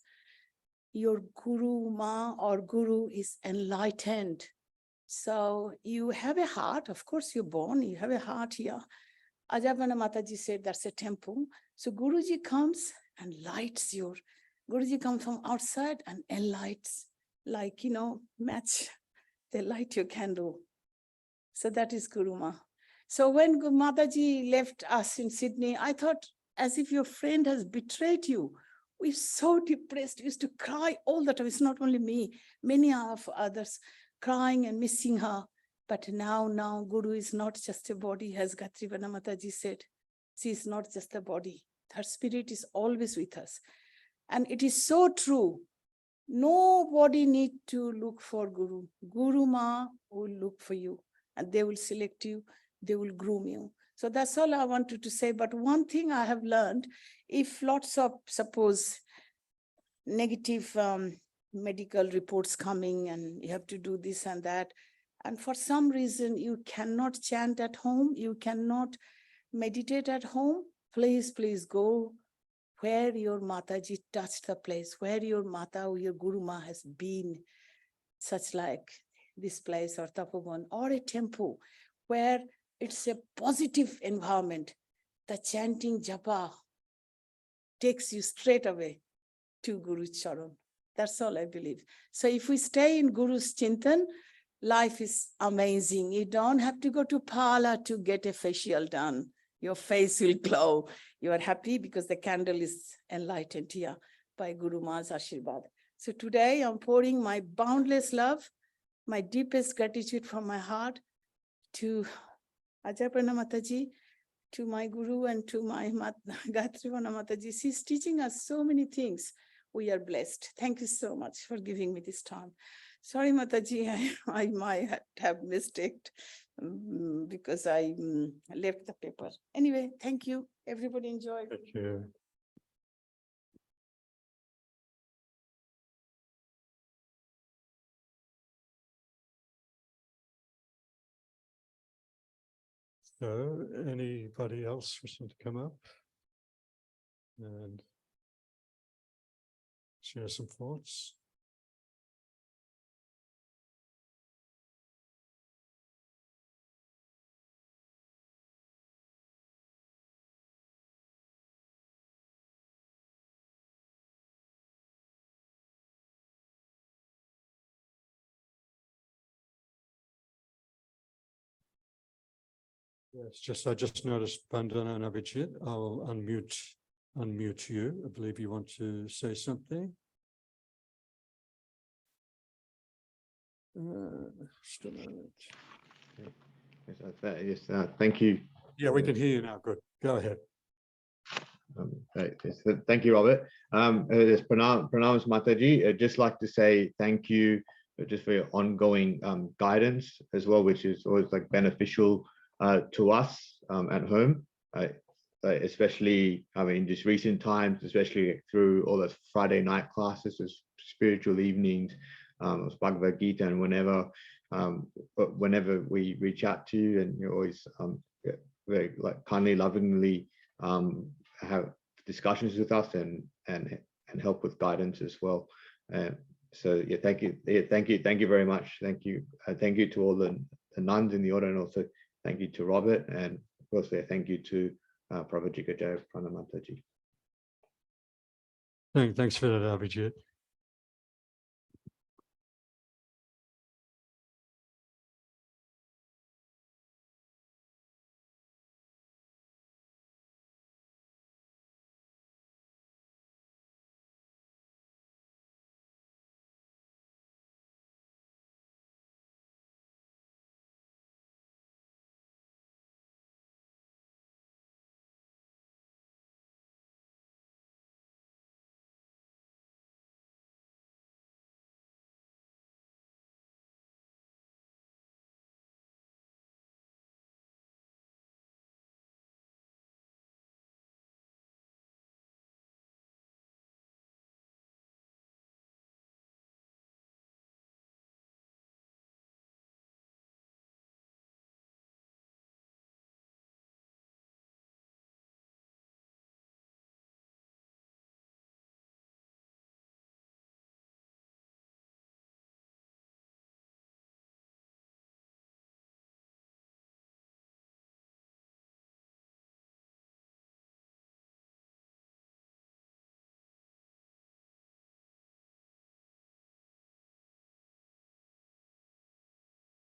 Your Guru Ma or Guru is enlightened. So you have a heart, of course you're born, you have a heart here. Ajabana Mataji said that's a temple. So Guruji comes and lights your, Guruji comes from outside and enlights, like, match, they light your candle. So that is Guru Ma. So when Mataji left us in Sydney, I thought as if your friend has betrayed you. We're so depressed, we used to cry all the time. It's not only me, many of others crying and missing her. But now Guru is not just a body, as Gayatripana Mataji said. She is not just a body. Her spirit is always with us. And it is so true. Nobody need to look for Guru. Guru Ma will look for you and they will select you. They will groom you. So that's all I wanted to say. But one thing I have learned, if lots of, suppose, negative medical reports coming and you have to do this and that, and for some reason you cannot chant at home, you cannot meditate at home, please go where your Mataji touched the place, where your Mata or your Guru Ma has been, such like this place or Tapovan or a temple where it's a positive environment. The chanting japa takes you straight away to Guru's Charan. That's all I believe. So if we stay in Guru's Chintan, life is amazing. You don't have to go to parlor to get a facial done. your face will glow. You are happy because the candle is enlightened here by Guru Ma's Ashirwad. So today I'm pouring my boundless love, my deepest gratitude from my heart to Gayatripana Mataji, to my Guru, and to my Gayatripana Mataji. She's teaching us so many things. We are blessed. Thank you so much for giving me this time. Sorry, Mataji, I might have mistaked because I left the paper. Anyway, thank you. Everybody enjoy. Thank you. So anybody else wishing to come up and share some thoughts? Yes, I just noticed Bandana and Abhijit. I'll unmute you. I believe you want to say something. Just a moment. Yes, thank you. Yeah, we can hear you now. Good. Go ahead. Thank you, Robert. It's Purnima Mataji. I'd just like to say thank you just for your ongoing guidance as well, which is always like beneficial to us at home, especially in just recent times, especially through all those Friday night classes, those spiritual evenings, Bhagavad Gita, and whenever we reach out to you, and you're always very like kindly, lovingly have discussions with us and help with guidance as well. So yeah, thank you. Yeah, thank you very much. Thank you to all the nuns in the order, and also thank you to Robert, and of course, thank you to Pravrajika Jayaprana Mataji. Thanks for that, Abhijit.